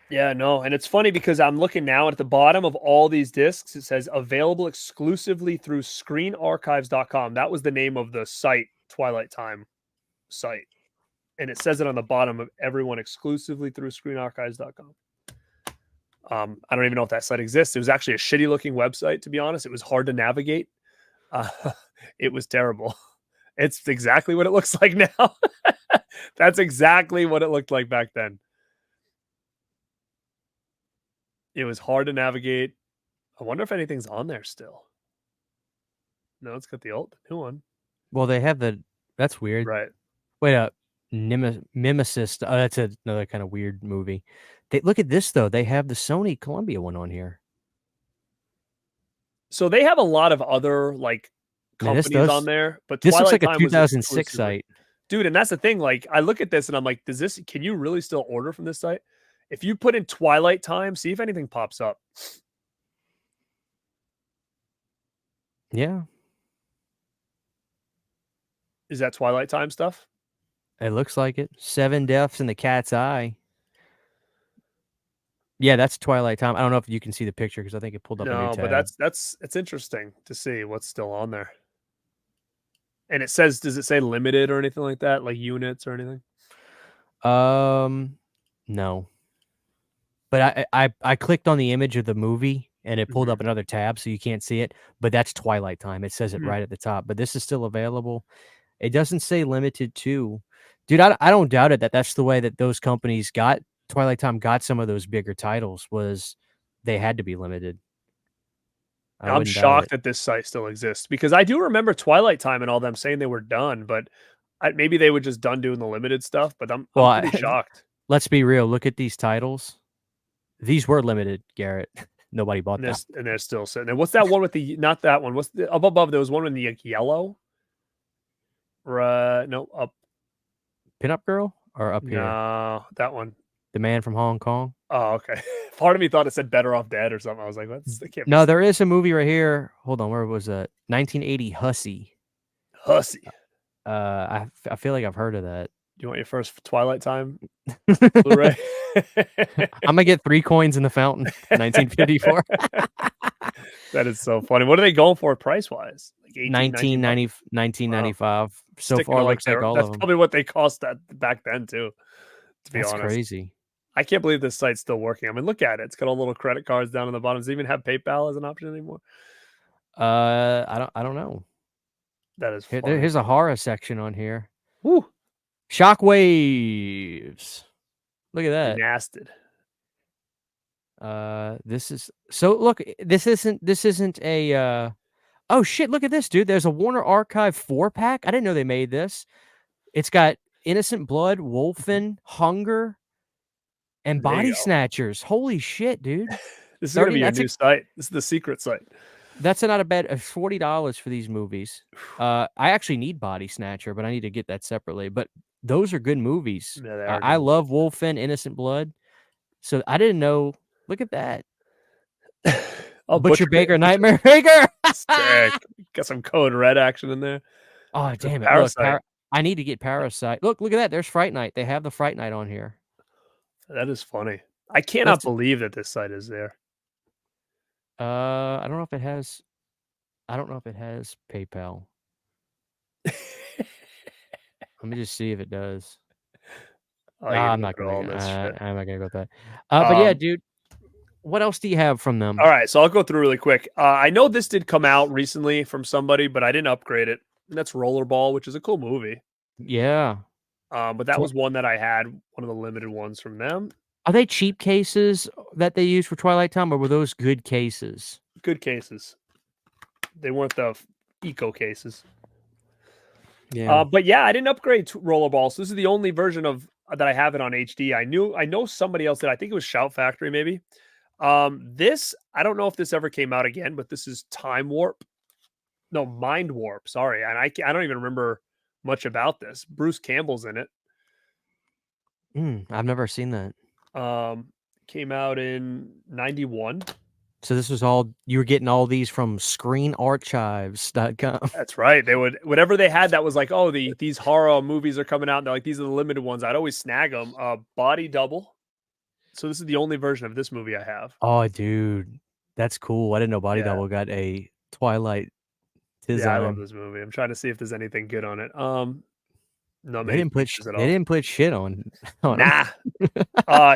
[SPEAKER 2] Yeah, no, and it's funny because I'm looking now at the bottom of all these discs. It says available exclusively through screenarchives.com. That was the name of the site, Twilight Time site. And it says it on the bottom of everyone exclusively through screenarchives.com. I don't even know if that site exists. It was actually a shitty looking website, to be honest. It was hard to navigate. Uh, it was terrible. It's exactly what it looks like now. That's exactly what it looked like back then. It was hard to navigate. I wonder if anything's on there still. No, it's got the new one.
[SPEAKER 1] Well, they have that's weird.
[SPEAKER 2] Right.
[SPEAKER 1] Wait up. Mimesis. Oh, that's another kind of weird movie. Look at this though. They have the Sony Columbia one on here.
[SPEAKER 2] So they have a lot of other like
[SPEAKER 1] Man,
[SPEAKER 2] companies on there, but
[SPEAKER 1] this looks
[SPEAKER 2] Twilight
[SPEAKER 1] like a
[SPEAKER 2] Time was
[SPEAKER 1] 2006
[SPEAKER 2] exclusively.
[SPEAKER 1] site.
[SPEAKER 2] Dude, and that's the thing. Like, I look at this and I'm like, can you really still order from this site? If you put in Twilight Time, see if anything pops up.
[SPEAKER 1] Yeah.
[SPEAKER 2] Is that Twilight Time stuff?
[SPEAKER 1] It looks like it. 7 Deaths in the Cat's Eye. Yeah, that's Twilight Time. I don't know if you can see the picture because I think it pulled up a new
[SPEAKER 2] No, but
[SPEAKER 1] tab.
[SPEAKER 2] it's interesting to see what's still on there. And it says, does it say limited or anything like that? Like units or anything?
[SPEAKER 1] No. But I clicked on the image of the movie and it pulled
[SPEAKER 2] Mhm.
[SPEAKER 1] up another tab so you can't see it, but that's Twilight Time. It says it
[SPEAKER 2] Mhm.
[SPEAKER 1] right at the top, but this is still available. It doesn't say limited to. Dude, I don't doubt it that that's the way that those companies got Twilight Time got some of those bigger titles was they had to be limited. I
[SPEAKER 2] I'm
[SPEAKER 1] wouldn't doubt it.
[SPEAKER 2] shocked that this site still exists because I do remember Twilight Time and all them saying they were done, but maybe they were just done doing the limited stuff. But I'm
[SPEAKER 1] Well,
[SPEAKER 2] pretty shocked.
[SPEAKER 1] let's be real. Look at these titles. These were limited, Garrett. Nobody bought them.
[SPEAKER 2] And they're still sitting there. What's that one with the not that one? What's the up above? There was one in the yellow. Right? No, up.
[SPEAKER 1] Pinup Girl or up here?
[SPEAKER 2] No, that one.
[SPEAKER 1] The Man from Hong Kong.
[SPEAKER 2] Oh, okay. Part of me thought it said Better Off Dead or something. I was like, "What's?"
[SPEAKER 1] No, there is a movie right here. Hold on, where was that? 1980 Hussy.
[SPEAKER 2] Hussy.
[SPEAKER 1] I feel like I've heard of that.
[SPEAKER 2] You want your first Twilight Time Blu-ray?
[SPEAKER 1] I'm gonna get 3 coins in the fountain. 1954.
[SPEAKER 2] That is so funny. What are they going for price-wise? Like
[SPEAKER 1] 1995. Wow. So
[SPEAKER 2] Sticking
[SPEAKER 1] far,
[SPEAKER 2] to, like,
[SPEAKER 1] looks like all
[SPEAKER 2] that's
[SPEAKER 1] of them.
[SPEAKER 2] probably what they cost back then too, to be
[SPEAKER 1] That's
[SPEAKER 2] honest.
[SPEAKER 1] crazy.
[SPEAKER 2] I can't believe this site's still working. I mean, look at it. It's got all little credit cards down on the bottom. Does it even have PayPal as an option anymore?
[SPEAKER 1] I don't know.
[SPEAKER 2] That is funny.
[SPEAKER 1] Here's a horror section on here.
[SPEAKER 2] Woo.
[SPEAKER 1] Shockwaves. Look at that.
[SPEAKER 2] Nasted.
[SPEAKER 1] This is so look, this isn't a oh shit, look at this, dude. There's a Warner Archive 4-pack. I didn't know they made this. It's got Innocent Blood, Wolfen, Hunger, and Body Snatchers. Holy shit, dude.
[SPEAKER 2] This is gonna be your new site. This is the secret site.
[SPEAKER 1] That's not a bad $40 for these movies. I actually need Body Snatcher, but I need to get that separately. But those are good movies.
[SPEAKER 2] Yeah, they are
[SPEAKER 1] I
[SPEAKER 2] good.
[SPEAKER 1] love Wolfen, Innocent Blood. So I didn't know. Look at that. Butcher Baker, Nightmare Baker.
[SPEAKER 2] Sick. Got some Code Red action in there.
[SPEAKER 1] Oh, damn it.
[SPEAKER 2] Parasite.
[SPEAKER 1] Look, I need to get Parasite. Look at that. There's Fright Night. They have the Fright Night on here.
[SPEAKER 2] That is funny. I cannot believe that this site is there.
[SPEAKER 1] I don't know if it has PayPal. Let me just see if it does. I'm not gonna go with that. But yeah, dude, what else do you have from them?
[SPEAKER 2] All right, so I'll go through really quick. I know this did come out recently from somebody, but I didn't upgrade it. And that's Rollerball, which is a cool movie.
[SPEAKER 1] Yeah.
[SPEAKER 2] But that was one that I had, one of the limited ones from them.
[SPEAKER 1] Are they cheap cases that they use for Twilight Time, or were those good cases?
[SPEAKER 2] Good cases. They weren't the eco cases.
[SPEAKER 1] Yeah.
[SPEAKER 2] But yeah, I didn't upgrade to rollerball, so this is the only version of that I have it on HD. I know somebody else did. I think it was Shout Factory, maybe. This I don't know if this ever came out again, but this is Time Warp. No, Mind Warp. Sorry, and I don't even remember much about this. Bruce Campbell's in it.
[SPEAKER 1] I've never seen that.
[SPEAKER 2] Came out in '91.
[SPEAKER 1] So this was all you were getting all these from screenarchives.com.
[SPEAKER 2] That's right. They would whatever they had that was like, oh, these horror movies are coming out. And they're like, these are the limited ones. I'd always snag them. Body Double. So this is the only version of this movie I have.
[SPEAKER 1] Oh, dude, that's cool. I didn't know Body
[SPEAKER 2] Yeah.
[SPEAKER 1] Double got a Twilight
[SPEAKER 2] Yeah, I love
[SPEAKER 1] design.
[SPEAKER 2] this movie. I'm trying to see if there's anything good on it. Not
[SPEAKER 1] They
[SPEAKER 2] many
[SPEAKER 1] didn't put
[SPEAKER 2] features at
[SPEAKER 1] they
[SPEAKER 2] all.
[SPEAKER 1] didn't put shit on them.
[SPEAKER 2] Nah.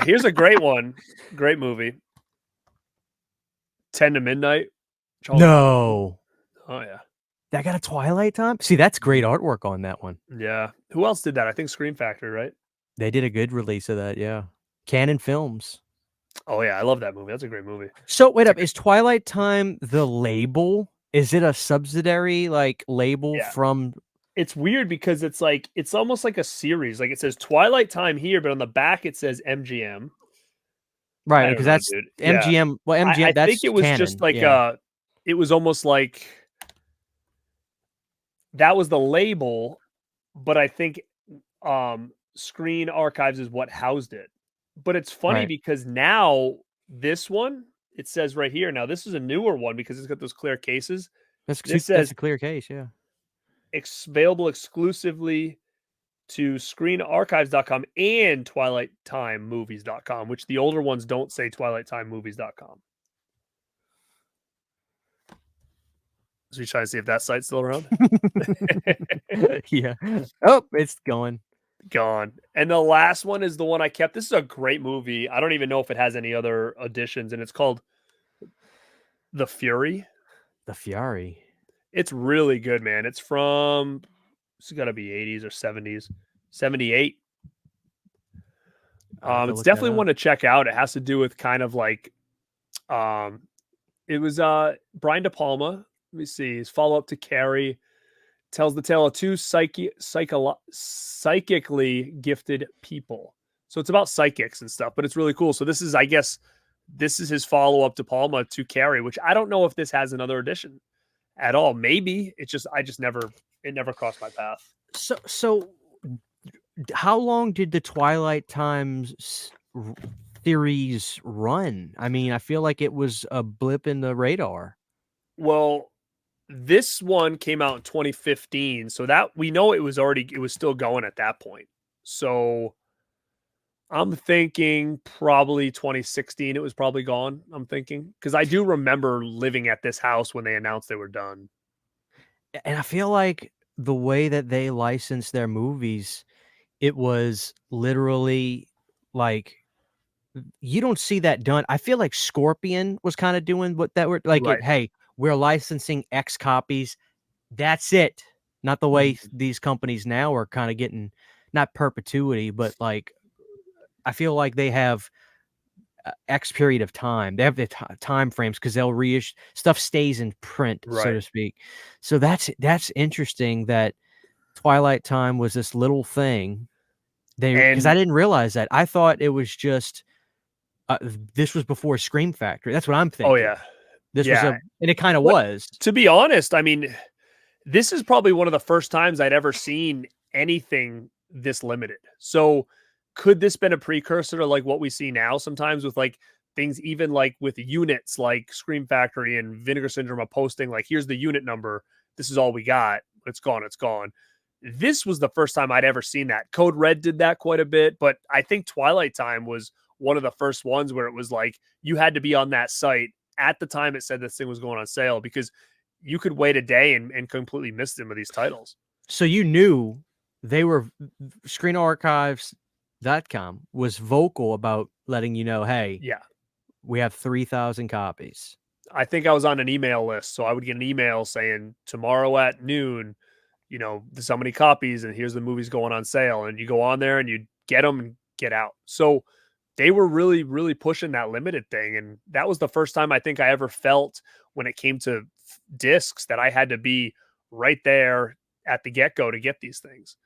[SPEAKER 2] Here's a great one. Great movie. 10 to Midnight. Charles Bronson.
[SPEAKER 1] No.
[SPEAKER 2] Oh yeah.
[SPEAKER 1] That got a Twilight Time? See, that's great artwork on that one.
[SPEAKER 2] Yeah. Who else did that? I think Scream Factory, right?
[SPEAKER 1] They did a good release of that, yeah. Canon Films.
[SPEAKER 2] Oh yeah, I love that movie. That's a great movie.
[SPEAKER 1] So wait up, is Twilight Time the label? Is it a subsidiary like label
[SPEAKER 2] Yeah.
[SPEAKER 1] from
[SPEAKER 2] It's weird because it's like it's almost like a series. Like it says Twilight Time here, but on the back it says MGM.
[SPEAKER 1] Right,
[SPEAKER 2] I don't
[SPEAKER 1] because
[SPEAKER 2] know,
[SPEAKER 1] that's
[SPEAKER 2] dude. Yeah.
[SPEAKER 1] MGM. Well,
[SPEAKER 2] I
[SPEAKER 1] MGM,
[SPEAKER 2] think
[SPEAKER 1] that's
[SPEAKER 2] it was just
[SPEAKER 1] canon.
[SPEAKER 2] like
[SPEAKER 1] Yeah.
[SPEAKER 2] it was almost like that was the label, but I think Screen Archives is what housed it. But it's funny
[SPEAKER 1] Right.
[SPEAKER 2] because now this one, it says right here. Now this is a newer one because it's got those clear cases. This
[SPEAKER 1] That's
[SPEAKER 2] says
[SPEAKER 1] a clear case, yeah.
[SPEAKER 2] available exclusively to screenarchives.com and twilighttimemovies.com, which the older ones don't say twilighttimemovies.com. So you trying to see if that site's still around?
[SPEAKER 1] Yeah. Oh, it's going.
[SPEAKER 2] Gone. And the last one is the one I kept. This is a great movie. I don't even know if it has any other additions, and it's called The Fury.
[SPEAKER 1] The Fury.
[SPEAKER 2] It's really good, man. It's from it's got to be 80s or 70s. 78. It's definitely one to check out. It has to do with kind of like it was Brian De Palma. Let me see. His follow-up to Carrie tells the tale of two psychically gifted people. So it's about psychics and stuff, but it's really cool. So this is, I guess, this is his follow-up to Palma to Carrie, which I don't know if this has another edition at all. Maybe it never crossed my path.
[SPEAKER 1] So how long did the Twilight Times series run? I mean, I feel like it was a blip in the radar.
[SPEAKER 2] Well, this one came out in 2015, so that we know it was still going at that point. So I'm thinking probably 2016 it was probably gone, I'm thinking, because I do remember living at this house when they announced they were done.
[SPEAKER 1] And I feel like the way that they licensed their movies, it was literally like you don't see that done. I feel like Scorpion was kind of doing what that were like
[SPEAKER 2] Right.
[SPEAKER 1] hey, we're licensing X copies. That's it. Not the way these companies now are kind of getting not perpetuity, but like I feel like they have X period of time. They have the time frames because they'll reissue stuff stays in print, so to speak. So that's interesting that Twilight Time was this little thing. Because I didn't realize that. I thought it was just this was before Scream Factory. That's what I'm thinking.
[SPEAKER 2] Oh yeah,
[SPEAKER 1] this was and it kind of was.
[SPEAKER 2] To be honest, I mean, this is probably one of the first times I'd ever seen anything this limited. So could this been a precursor to like what we see now sometimes with like things even like with units like Scream Factory and Vinegar Syndrome are posting like here's the unit number, this is all we got, it's gone. This was the first time I'd ever seen that. Code Red did that quite a bit, but I think Twilight Time was one of the first ones where it was like you had to be on that site at the time it said this thing was going on sale because you could wait a day and completely miss some of these titles.
[SPEAKER 1] So you knew they were screenarchives.com was vocal about letting you know, hey,
[SPEAKER 2] yeah,
[SPEAKER 1] we have 3,000 copies.
[SPEAKER 2] I think I was on an email list, so I would get an email saying tomorrow at noon, you know, there's so many copies and here's the movies going on sale. And you go on there and you get them and get out. So they were really, really pushing that limited thing, and that was the first time I think I ever felt when it came to discs that I had to be right there at the get go to get these things.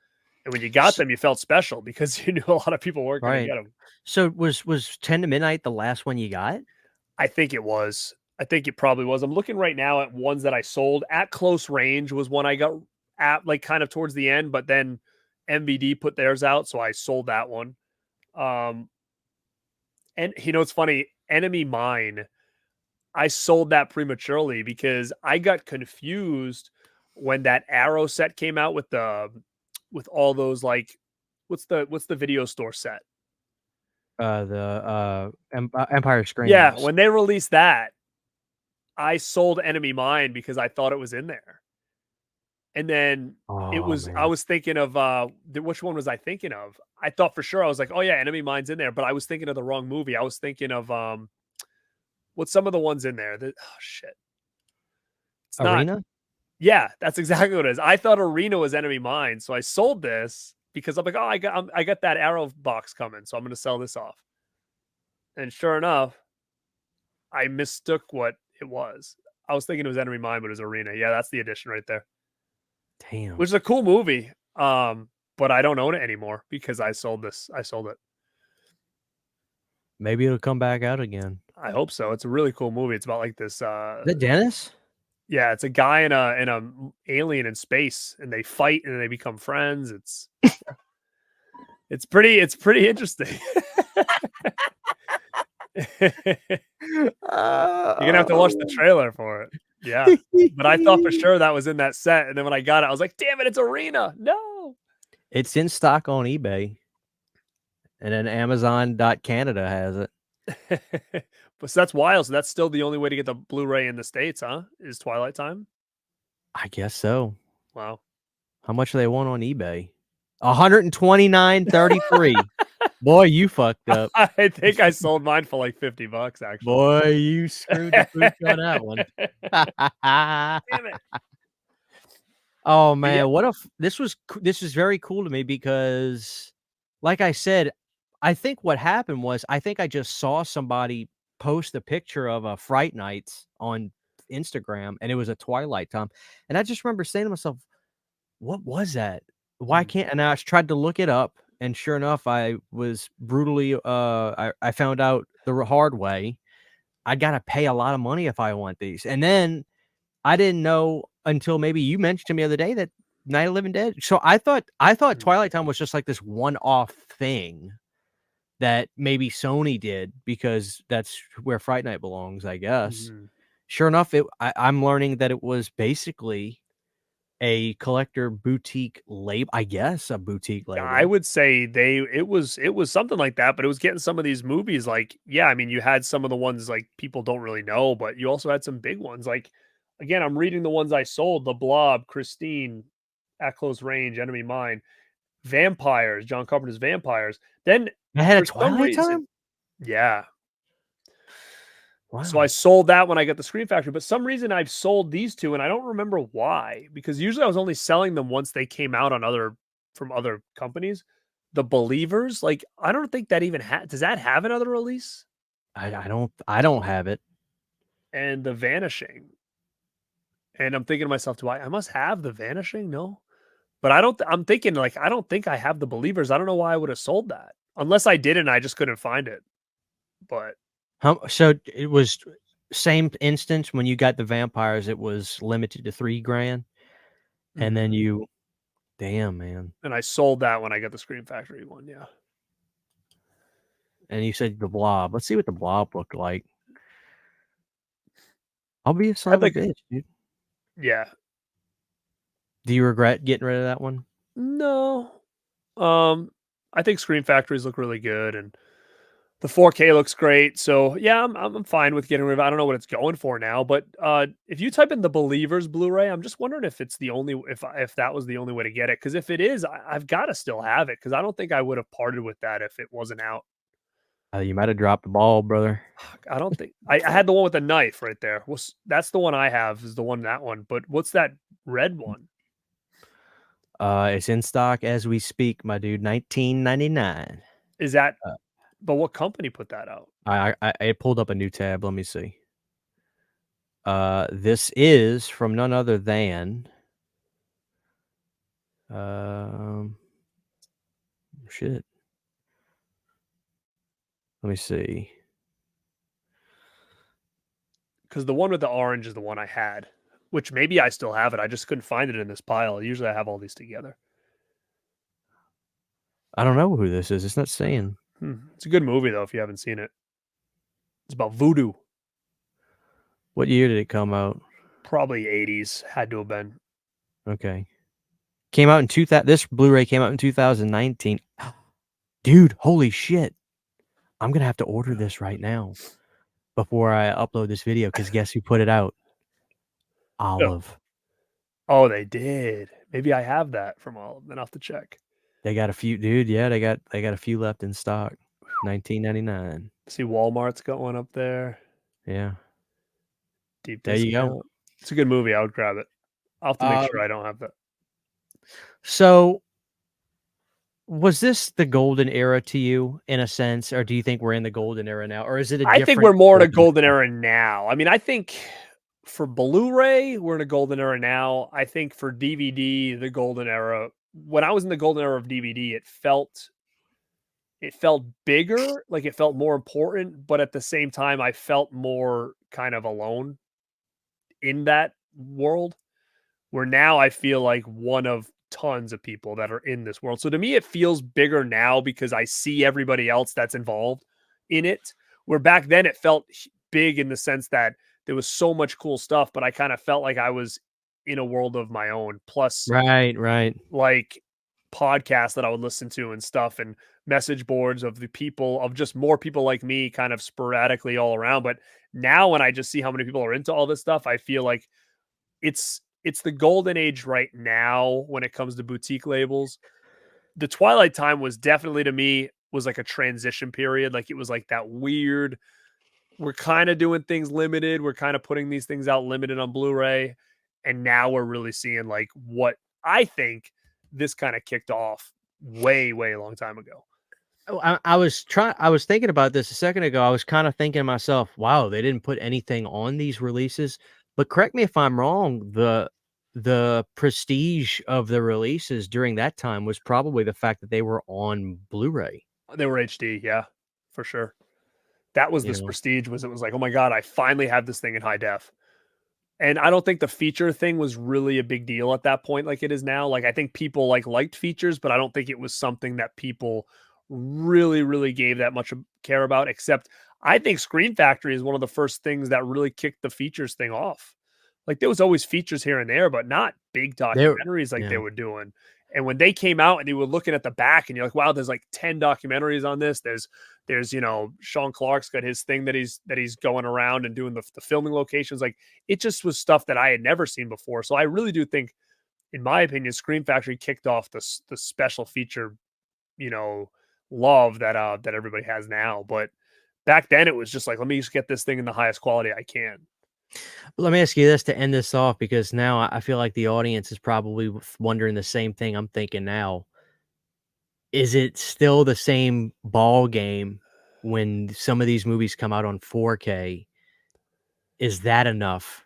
[SPEAKER 2] And when you got
[SPEAKER 1] S
[SPEAKER 2] them, you felt special because you knew a lot of people weren't going to
[SPEAKER 1] right.
[SPEAKER 2] get them.
[SPEAKER 1] So was 10 to midnight the last one you got?
[SPEAKER 2] I think it was. I think it probably was. I'm looking right now at ones that I sold at close range was one I got at like kind of towards the end, but then MVD put theirs out, so I sold that one. Um, and it's funny, Enemy Mine, I sold that prematurely because I got confused when that Arrow set came out with all those like what's the video store set?
[SPEAKER 1] Empire
[SPEAKER 2] Yeah,
[SPEAKER 1] Screams.
[SPEAKER 2] when they released that, I sold Enemy Mine because I thought it was in there. And then
[SPEAKER 1] Oh,
[SPEAKER 2] I
[SPEAKER 1] man.
[SPEAKER 2] was thinking of which one was I thinking of? I thought for sure I was like, "Oh yeah, Enemy Mine's in there," but I was thinking of the wrong movie. I was thinking of what's some of the ones in there? Oh shit. It's not.
[SPEAKER 1] Arena?
[SPEAKER 2] Yeah, that's exactly what it is. I thought Arena was Enemy Mine, so I sold this because I'm like, "Oh, I got that Arrow box coming, so I'm going to sell this off." And sure enough, I mistook what it was. I was thinking it was Enemy Mine, but it was Arena. Yeah, that's the edition right there.
[SPEAKER 1] Damn.
[SPEAKER 2] Which is a cool movie. But I don't own it anymore because I sold this. I sold it.
[SPEAKER 1] Maybe it'll come back out again.
[SPEAKER 2] I hope so. It's a really cool movie. It's about like this
[SPEAKER 1] Is that Dennis?
[SPEAKER 2] yeah, it's a guy and a alien in space and they fight and they become friends. It's pretty interesting. You're gonna have to watch the
[SPEAKER 1] Oh.
[SPEAKER 2] trailer for it. Yeah. But I thought for sure that was in that set. And then when I got it, I was like, damn it, it's Arena. No.
[SPEAKER 1] It's in stock on eBay, and then Amazon.Canada has it.
[SPEAKER 2] But so that's wild. So that's still the only way to get the Blu-ray in the States, huh? Is Twilight Time?
[SPEAKER 1] I guess so.
[SPEAKER 2] Wow.
[SPEAKER 1] How much do they want on eBay? 129.33. Boy, you fucked up.
[SPEAKER 2] I think I sold mine for like $50 actually.
[SPEAKER 1] Boy, you screwed the pooch on that one.
[SPEAKER 2] Damn it.
[SPEAKER 1] Oh,
[SPEAKER 2] But yeah.
[SPEAKER 1] man, this was very cool to me because, like I said, I think what happened was I think I just saw somebody post a picture of a Fright Night on Instagram, and it was a Twilight Time, and I just remember saying to myself, "What was that? Why
[SPEAKER 2] Mm,
[SPEAKER 1] can't," and I tried to look it up, and sure enough, I was brutally, I found out the hard way. I gotta pay a lot of money if I want these, and then I didn't know until maybe you mentioned to me the other day that Night of the Living Dead, so I thought
[SPEAKER 2] mm,
[SPEAKER 1] Twilight Time was just like this one-off thing that maybe Sony did because that's where Fright Night belongs, I guess.
[SPEAKER 2] mhm.
[SPEAKER 1] Sure enough, I'm learning that it was basically a collector boutique label, I guess, a boutique
[SPEAKER 2] I
[SPEAKER 1] label.
[SPEAKER 2] would say it was something like that, but it was getting some of these movies like yeah, I mean, you had some of the ones like people don't really know, but you also had some big ones. Like again, I'm reading the ones I sold: The Blob, Christine, At Close Range, Enemy Mine, Vampires, John Carpenter's Vampires. Then
[SPEAKER 1] It had a
[SPEAKER 2] for some
[SPEAKER 1] Twilight
[SPEAKER 2] reason,
[SPEAKER 1] Time?
[SPEAKER 2] yeah. So I
[SPEAKER 1] Wow.
[SPEAKER 2] sold that when I got the Screen Factory, but some reason I've sold these 2 and I don't remember why, because usually I was only selling them once they came out on other from other companies. The Believers, like, I don't think that even does that have another release?
[SPEAKER 1] I don't have it.
[SPEAKER 2] And The Vanishing, and I'm thinking to myself, "Do I must have The Vanishing? No?" But I don't I'm thinking, like, I don't think I have The Believers. I don't know why I would have sold that. Unless I did and I just couldn't find it, but
[SPEAKER 1] So it was same instance when you got the vampires, it was limited to 3 grand, and then
[SPEAKER 2] mhm.
[SPEAKER 1] damn, man.
[SPEAKER 2] And I sold that when I got the Screen Factory one, yeah.
[SPEAKER 1] And you said the Blob. Let's see what the Blob looked like. I'll be a son
[SPEAKER 2] I'd
[SPEAKER 1] of a
[SPEAKER 2] like
[SPEAKER 1] bitch, dude.
[SPEAKER 2] yeah.
[SPEAKER 1] Do you regret getting rid of that one?
[SPEAKER 2] No. Um, I think Screen Factories look really good, and the 4K looks great. So yeah, I'm fine with getting rid of. I don't know what it's going for now, but if you type in the Believers Blu-ray, I'm just wondering if it's the only if that was the only way to get it. Because if it is, I've got to still have it because I don't think I would have parted with that if it wasn't out.
[SPEAKER 1] You might have dropped the ball, brother.
[SPEAKER 2] I don't think I had the one with the knife right there. That's the one I have is the one that one. But what's that red one?
[SPEAKER 1] It's in stock as we speak, my dude, 19.99.
[SPEAKER 2] Is that
[SPEAKER 1] Uh,
[SPEAKER 2] But what company put that out?
[SPEAKER 1] I pulled up a new tab, let me see. This is from none other than, um, shit, let me see.
[SPEAKER 2] Because the one with the orange is the one I had, which maybe I still have it. I just couldn't find it in this pile. Usually I have all these together.
[SPEAKER 1] I don't know who this is, it's not saying.
[SPEAKER 2] It's a good movie though if you haven't seen it. It's about voodoo.
[SPEAKER 1] What year did it come out?
[SPEAKER 2] Probably 80s had to have been.
[SPEAKER 1] Okay. Came out in 2000. This Blu-ray came out in 2019. Dude, holy shit. I'm gonna have to order this right now before I upload this video, because guess who put it out?
[SPEAKER 2] Yeah.
[SPEAKER 1] Olive.
[SPEAKER 2] Oh, they did. Maybe I have that from Olive. Then I'll have to check.
[SPEAKER 1] They got a few, dude, yeah, they got a few left in stock. 19.99.
[SPEAKER 2] See, Walmart's got one up there.
[SPEAKER 1] Yeah.
[SPEAKER 2] Deep
[SPEAKER 1] There you go.
[SPEAKER 2] discount. It's a good movie. I would grab it. I'll have to make sure I don't have that.
[SPEAKER 1] So was this the golden era to you in a sense, or do you think we're in the golden era now, or is it a
[SPEAKER 2] I think
[SPEAKER 1] different
[SPEAKER 2] we're more in a
[SPEAKER 1] golden
[SPEAKER 2] golden
[SPEAKER 1] era?
[SPEAKER 2] era now. I mean, I think for Blu-ray, we're in a golden era now. I think for DVD, the golden era. When I was in the golden era of DVD, it felt bigger, like it felt more important, but at the same time, I felt more kind of alone in that world. Where now I feel like one of tons of people that are in this world. So to me, it feels bigger now because I see everybody else that's involved in it. Where back then it felt big in the sense that there was so much cool stuff, but I kind of felt like I was in a world of my own. Plus,
[SPEAKER 1] Right, right.
[SPEAKER 2] like podcasts that I would listen to and stuff, and message boards of the people of just more people like me kind of sporadically all around. But now when I just see how many people are into all this stuff, I feel like it's the golden age right now when it comes to boutique labels. The Twilight Time was definitely to me was like a transition period. Like it was like that weird, we're kind of doing things limited. We're kind of putting these things out limited on Blu-ray. And now we're really seeing like what I think this kind of kicked off way, way a long time ago.
[SPEAKER 1] Oh, I was thinking about this a second ago. I was kind of thinking to myself, wow, they didn't put anything on these releases. But correct me if I'm wrong, the prestige of the releases during that time was probably the fact that they were on Blu-ray,
[SPEAKER 2] They were HD, yeah, for sure. That was
[SPEAKER 1] you
[SPEAKER 2] this
[SPEAKER 1] know.
[SPEAKER 2] prestige, was it was like, oh my God, I finally have this thing in high def. And I don't think the feature thing was really a big deal at that point like it is now. Like I think people liked features, but I don't think it was something that people really, really gave that much care about. Except I think Screen Factory is one of the first things that really kicked the features thing off. Like there was always features here and there, but not big
[SPEAKER 1] They were,
[SPEAKER 2] documentaries like they
[SPEAKER 1] yeah.
[SPEAKER 2] were doing. And when they came out and you were looking at the back and you're like, wow, there's like 10 documentaries on this. There's Sean Clark's got his thing that he's going around and doing the filming locations. Like it just was stuff that I had never seen before. So I really do think, in my opinion, Scream Factory kicked off the special feature, you know, love that everybody has now. But back then it was just like, let me just get this thing in the highest quality I can.
[SPEAKER 1] Let me ask you this to end this off, because now I feel like the audience is probably wondering the same thing I'm thinking now. Is it still the same ball game when some of these movies come out on 4K? Is that enough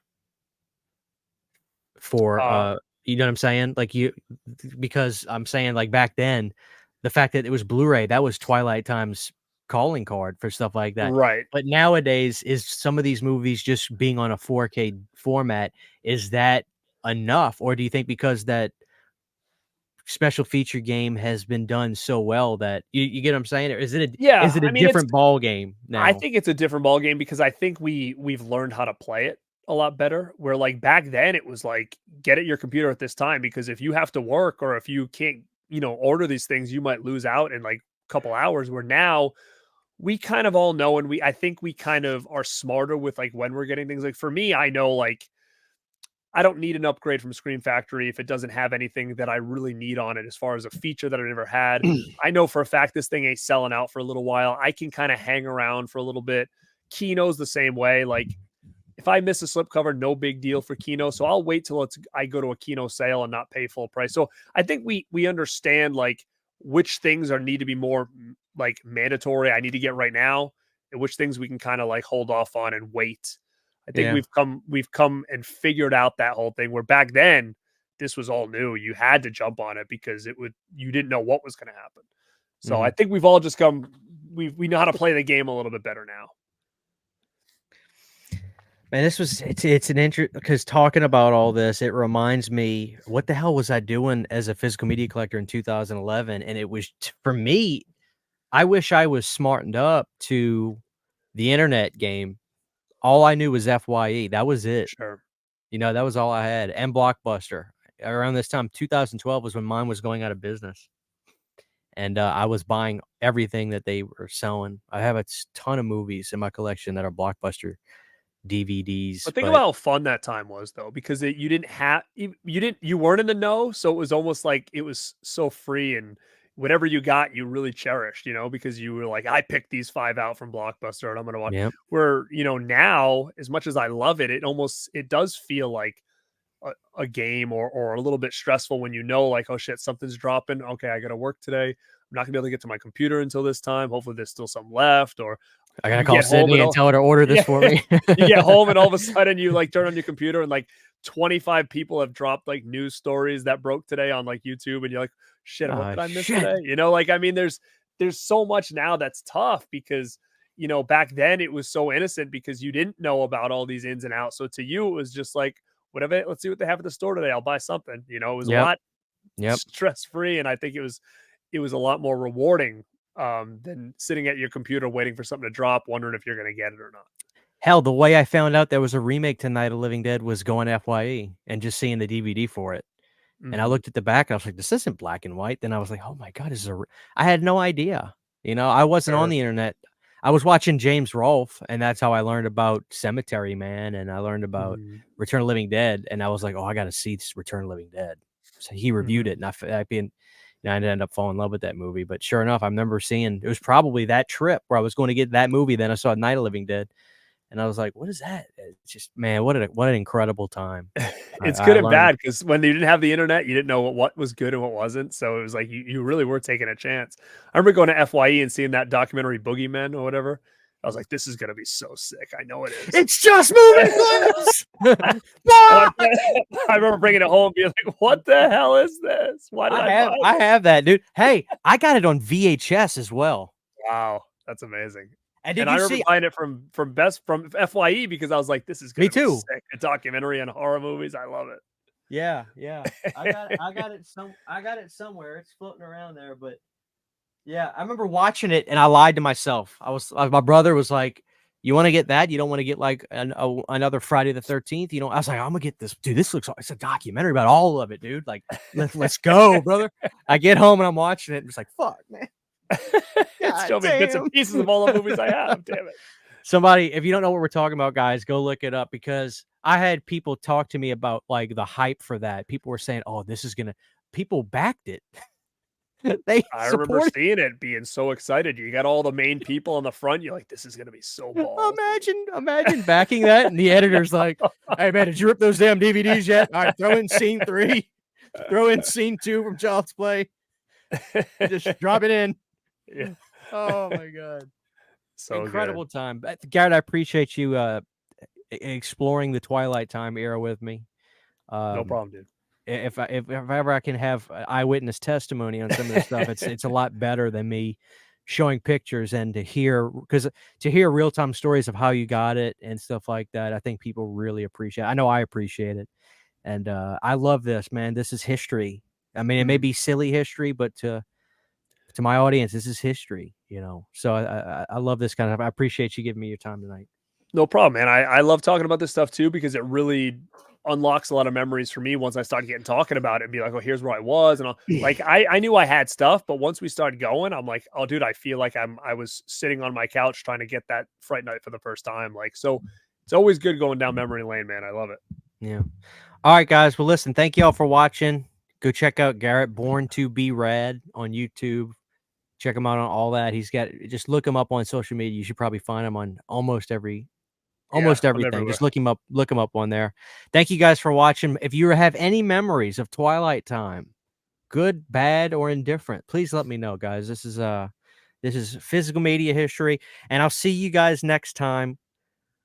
[SPEAKER 1] for,
[SPEAKER 2] Uh,
[SPEAKER 1] you know what I'm saying? Like, because I'm saying, like, back then, the fact that it was Blu-ray, that was Twilight Time's calling card for stuff like that.
[SPEAKER 2] right.
[SPEAKER 1] But nowadays, is some of these movies just being on a 4K format, is that enough? Or do you think because that special feature game has been done so well that you get what I'm saying? Or is
[SPEAKER 2] Yeah.
[SPEAKER 1] it a
[SPEAKER 2] I mean,
[SPEAKER 1] different ball game
[SPEAKER 2] I
[SPEAKER 1] now?
[SPEAKER 2] think it's a different ball game because I think we've learned how to play it a lot better. Where like back then it was like get at your computer at this time because if you have to work or if you can't, order these things, you might lose out in like a couple hours. Where now we kind of all know and I think we kind of are smarter with like when we're getting things. Like for me, I know like I don't need an upgrade from Screen Factory if it doesn't have anything that I really need on it as far as a feature that I never had. I know for a fact this thing ain't selling out for a little while. I can kind of hang around for a little bit. Kino's the same way. Like if I miss a slipcover, no big deal for Kino. So I'll wait till I go to a Kino sale and not pay full price. So I think we understand like which things are need to be more like mandatory. I need to get right now, and which things we can kind of like hold off on and wait. I think
[SPEAKER 1] Yeah.
[SPEAKER 2] we've come and figured out that whole thing where back then this was all new. You had to jump on it because you didn't know what was going to happen. So I
[SPEAKER 1] Mhm.
[SPEAKER 2] think we've all just come we know how to play the game a little bit better now.
[SPEAKER 1] Man, it's an interest because talking about all this, it reminds me, what the hell was I doing as a physical media collector in 2011? And it was for me, I wish I was smartened up to the internet game. All I knew was FYE. That was it.
[SPEAKER 2] Sure.
[SPEAKER 1] That was all I had. And Blockbuster. Around this time, 2012 was when mine was going out of business. And I was buying everything that they were selling. I have a ton of movies in my collection that are Blockbuster DVDs,
[SPEAKER 2] But think about
[SPEAKER 1] but
[SPEAKER 2] how fun that time was though, because you didn't have you weren't in the know, so it was almost like it was so free and whatever you got, you really cherished, because you were like, I picked these 5 out from Blockbuster and I'm gonna watch.
[SPEAKER 1] yeah.
[SPEAKER 2] Where, now, as much as I love it, it does feel like a game or a little bit stressful when like, oh shit, something's dropping. Okay, I gotta work today. I'm not gonna be able to get to my computer until this time. Hopefully there's still some left. Or
[SPEAKER 1] I gotta
[SPEAKER 2] you
[SPEAKER 1] call
[SPEAKER 2] get home
[SPEAKER 1] Sydney
[SPEAKER 2] and
[SPEAKER 1] and
[SPEAKER 2] all
[SPEAKER 1] tell her to order this
[SPEAKER 2] yeah,
[SPEAKER 1] for me.
[SPEAKER 2] you get home and all of a sudden you like turn on your computer and like 25 people have dropped like news stories that broke today on like YouTube and you're like, shit, what
[SPEAKER 1] Oh,
[SPEAKER 2] did I miss
[SPEAKER 1] shit.
[SPEAKER 2] today? Like I mean, there's so much now that's tough because back then it was so innocent because you didn't know about all these ins and outs. So to you, it was just like, whatever, let's see what they have at the store today. I'll buy something. It was a
[SPEAKER 1] Yep,
[SPEAKER 2] lot
[SPEAKER 1] yep.
[SPEAKER 2] stress free, and I think it was a lot more rewarding than sitting at your computer waiting for something to drop, wondering if you're going to get it or not.
[SPEAKER 1] Hell, the way I found out there was a remake to Night of the Living Dead was going FYE and just seeing the DVD for it. And I
[SPEAKER 2] Mhm.
[SPEAKER 1] looked at the back, I was like, "This isn't black and white." Then I was like, "Oh my god, this is a re" I had no idea. I wasn't on
[SPEAKER 2] Sure.
[SPEAKER 1] the internet. I was watching James Rolfe, and that's how I learned about Cemetery Man, and I learned about
[SPEAKER 2] Mhm.
[SPEAKER 1] Return of the Living Dead, and I was like, "Oh, I gotta see this Return of the Living Dead." So he reviewed
[SPEAKER 2] Mhm.
[SPEAKER 1] it, and I ended up falling in love with that movie, but sure enough, I remember seeing it was probably that trip where I was going to get that movie, then I saw Night of the Living Dead, and I was like, "What is that?" It's just man, what an incredible time.
[SPEAKER 2] It's
[SPEAKER 1] I
[SPEAKER 2] good and
[SPEAKER 1] learned
[SPEAKER 2] bad because when you didn't have the internet, you didn't know what was good and what wasn't. So it was like you really were taking a chance. I remember going to FYE and seeing that documentary Boogeymen or whatever. I was like, this is gonna be so sick. I know it is.
[SPEAKER 1] it's just moving close.
[SPEAKER 2] And I,
[SPEAKER 1] What?
[SPEAKER 2] I remember bringing it home and being like, what the hell is this? Why did
[SPEAKER 1] I
[SPEAKER 2] I
[SPEAKER 1] have
[SPEAKER 2] buy
[SPEAKER 1] I
[SPEAKER 2] this?
[SPEAKER 1] have that, dude. Hey, I got it on VHS as well.
[SPEAKER 2] Wow, that's amazing.
[SPEAKER 1] And
[SPEAKER 2] And
[SPEAKER 1] did
[SPEAKER 2] I
[SPEAKER 1] you
[SPEAKER 2] remember
[SPEAKER 1] see
[SPEAKER 2] buying it from FYE because I was like, this is
[SPEAKER 1] me
[SPEAKER 2] gonna be
[SPEAKER 1] too.
[SPEAKER 2] sick. A documentary on horror movies. I love
[SPEAKER 1] Yeah, yeah.
[SPEAKER 2] it.
[SPEAKER 1] I got it somewhere. It's floating around there, but yeah, I remember watching it and I lied to myself. My brother was like, "You want to get that? You don't want to get like another Friday the 13th?" I was like, "I'm gonna get this, dude. It's a documentary about all of it, dude. Like, let's go, brother." I get home and I'm watching it and it's like, "Fuck, man.
[SPEAKER 2] It's
[SPEAKER 1] God
[SPEAKER 2] showing me bits and
[SPEAKER 1] damn."
[SPEAKER 2] pieces of all the movies I have. Damn it.
[SPEAKER 1] Somebody, if you don't know what we're talking about, guys, go look it up because I had people talk to me about like the hype for that. People were saying, "Oh, this is gonna." People backed it. They
[SPEAKER 2] I remember
[SPEAKER 1] supported.
[SPEAKER 2] seeing it, being so excited. You got all the main people on the front. You're like, this is gonna be so balls.
[SPEAKER 1] Imagine backing that, and the editor's like, "Hey man, did you rip those damn DVDs yet? All right, throw in scene 3, throw in scene 2 from Child's Play, just drop it in."
[SPEAKER 2] Yeah,
[SPEAKER 1] Oh my god,
[SPEAKER 2] so good.
[SPEAKER 1] incredible time. But Garrett, I appreciate you exploring the Twilight Time era with me.
[SPEAKER 2] No
[SPEAKER 1] Um,
[SPEAKER 2] problem, dude.
[SPEAKER 1] if ever I can have eyewitness testimony on some of this stuff, it's a lot better than me showing pictures and to hear real time stories of how you got it and stuff like that. I think people really appreciate. I know I appreciate it, and I love this, man. This is history. I mean, it may
[SPEAKER 2] Mhm.
[SPEAKER 1] be silly history, but to my audience, this is history. So I love this kind of. I appreciate you giving me your time tonight.
[SPEAKER 2] No problem, man. I love talking about this stuff too because it really unlocks a lot of memories for me once I start getting talking about it and be like, oh, here's where I was. And I knew I had stuff, but once we started going, I'm like, oh, dude, I feel like I was sitting on my couch trying to get that Fright Night for the first time. Like, so it's always good going down memory lane, man. I love it.
[SPEAKER 1] Yeah. All right, guys. Well, listen, thank you all for watching. Go check out Garrett Born to Be Rad on YouTube. Check him out on all that. Just look him up on social media. You should probably find him on
[SPEAKER 2] Yeah,
[SPEAKER 1] almost
[SPEAKER 2] I'm
[SPEAKER 1] everything.
[SPEAKER 2] everywhere.
[SPEAKER 1] Just look him up on there. Thank you guys for watching. If you have any memories of Twilight Time, good, bad, or indifferent. Please let me know, guys. This is physical media history, and I'll see you guys next time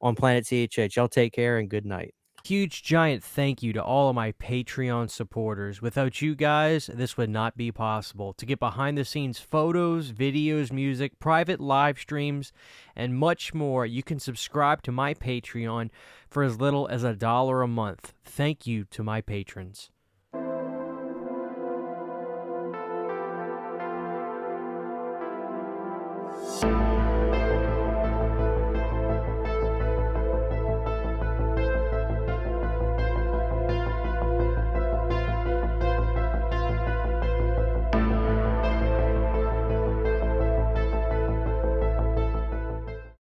[SPEAKER 1] on Planet CHH. Y'all take care and good night. Huge giant thank you to all of my Patreon supporters. Without you guys, this would not be possible. To get behind the scenes photos, videos, music, private live streams, and much more, you can subscribe to my Patreon for as little as $1 a month. Thank you to my patrons.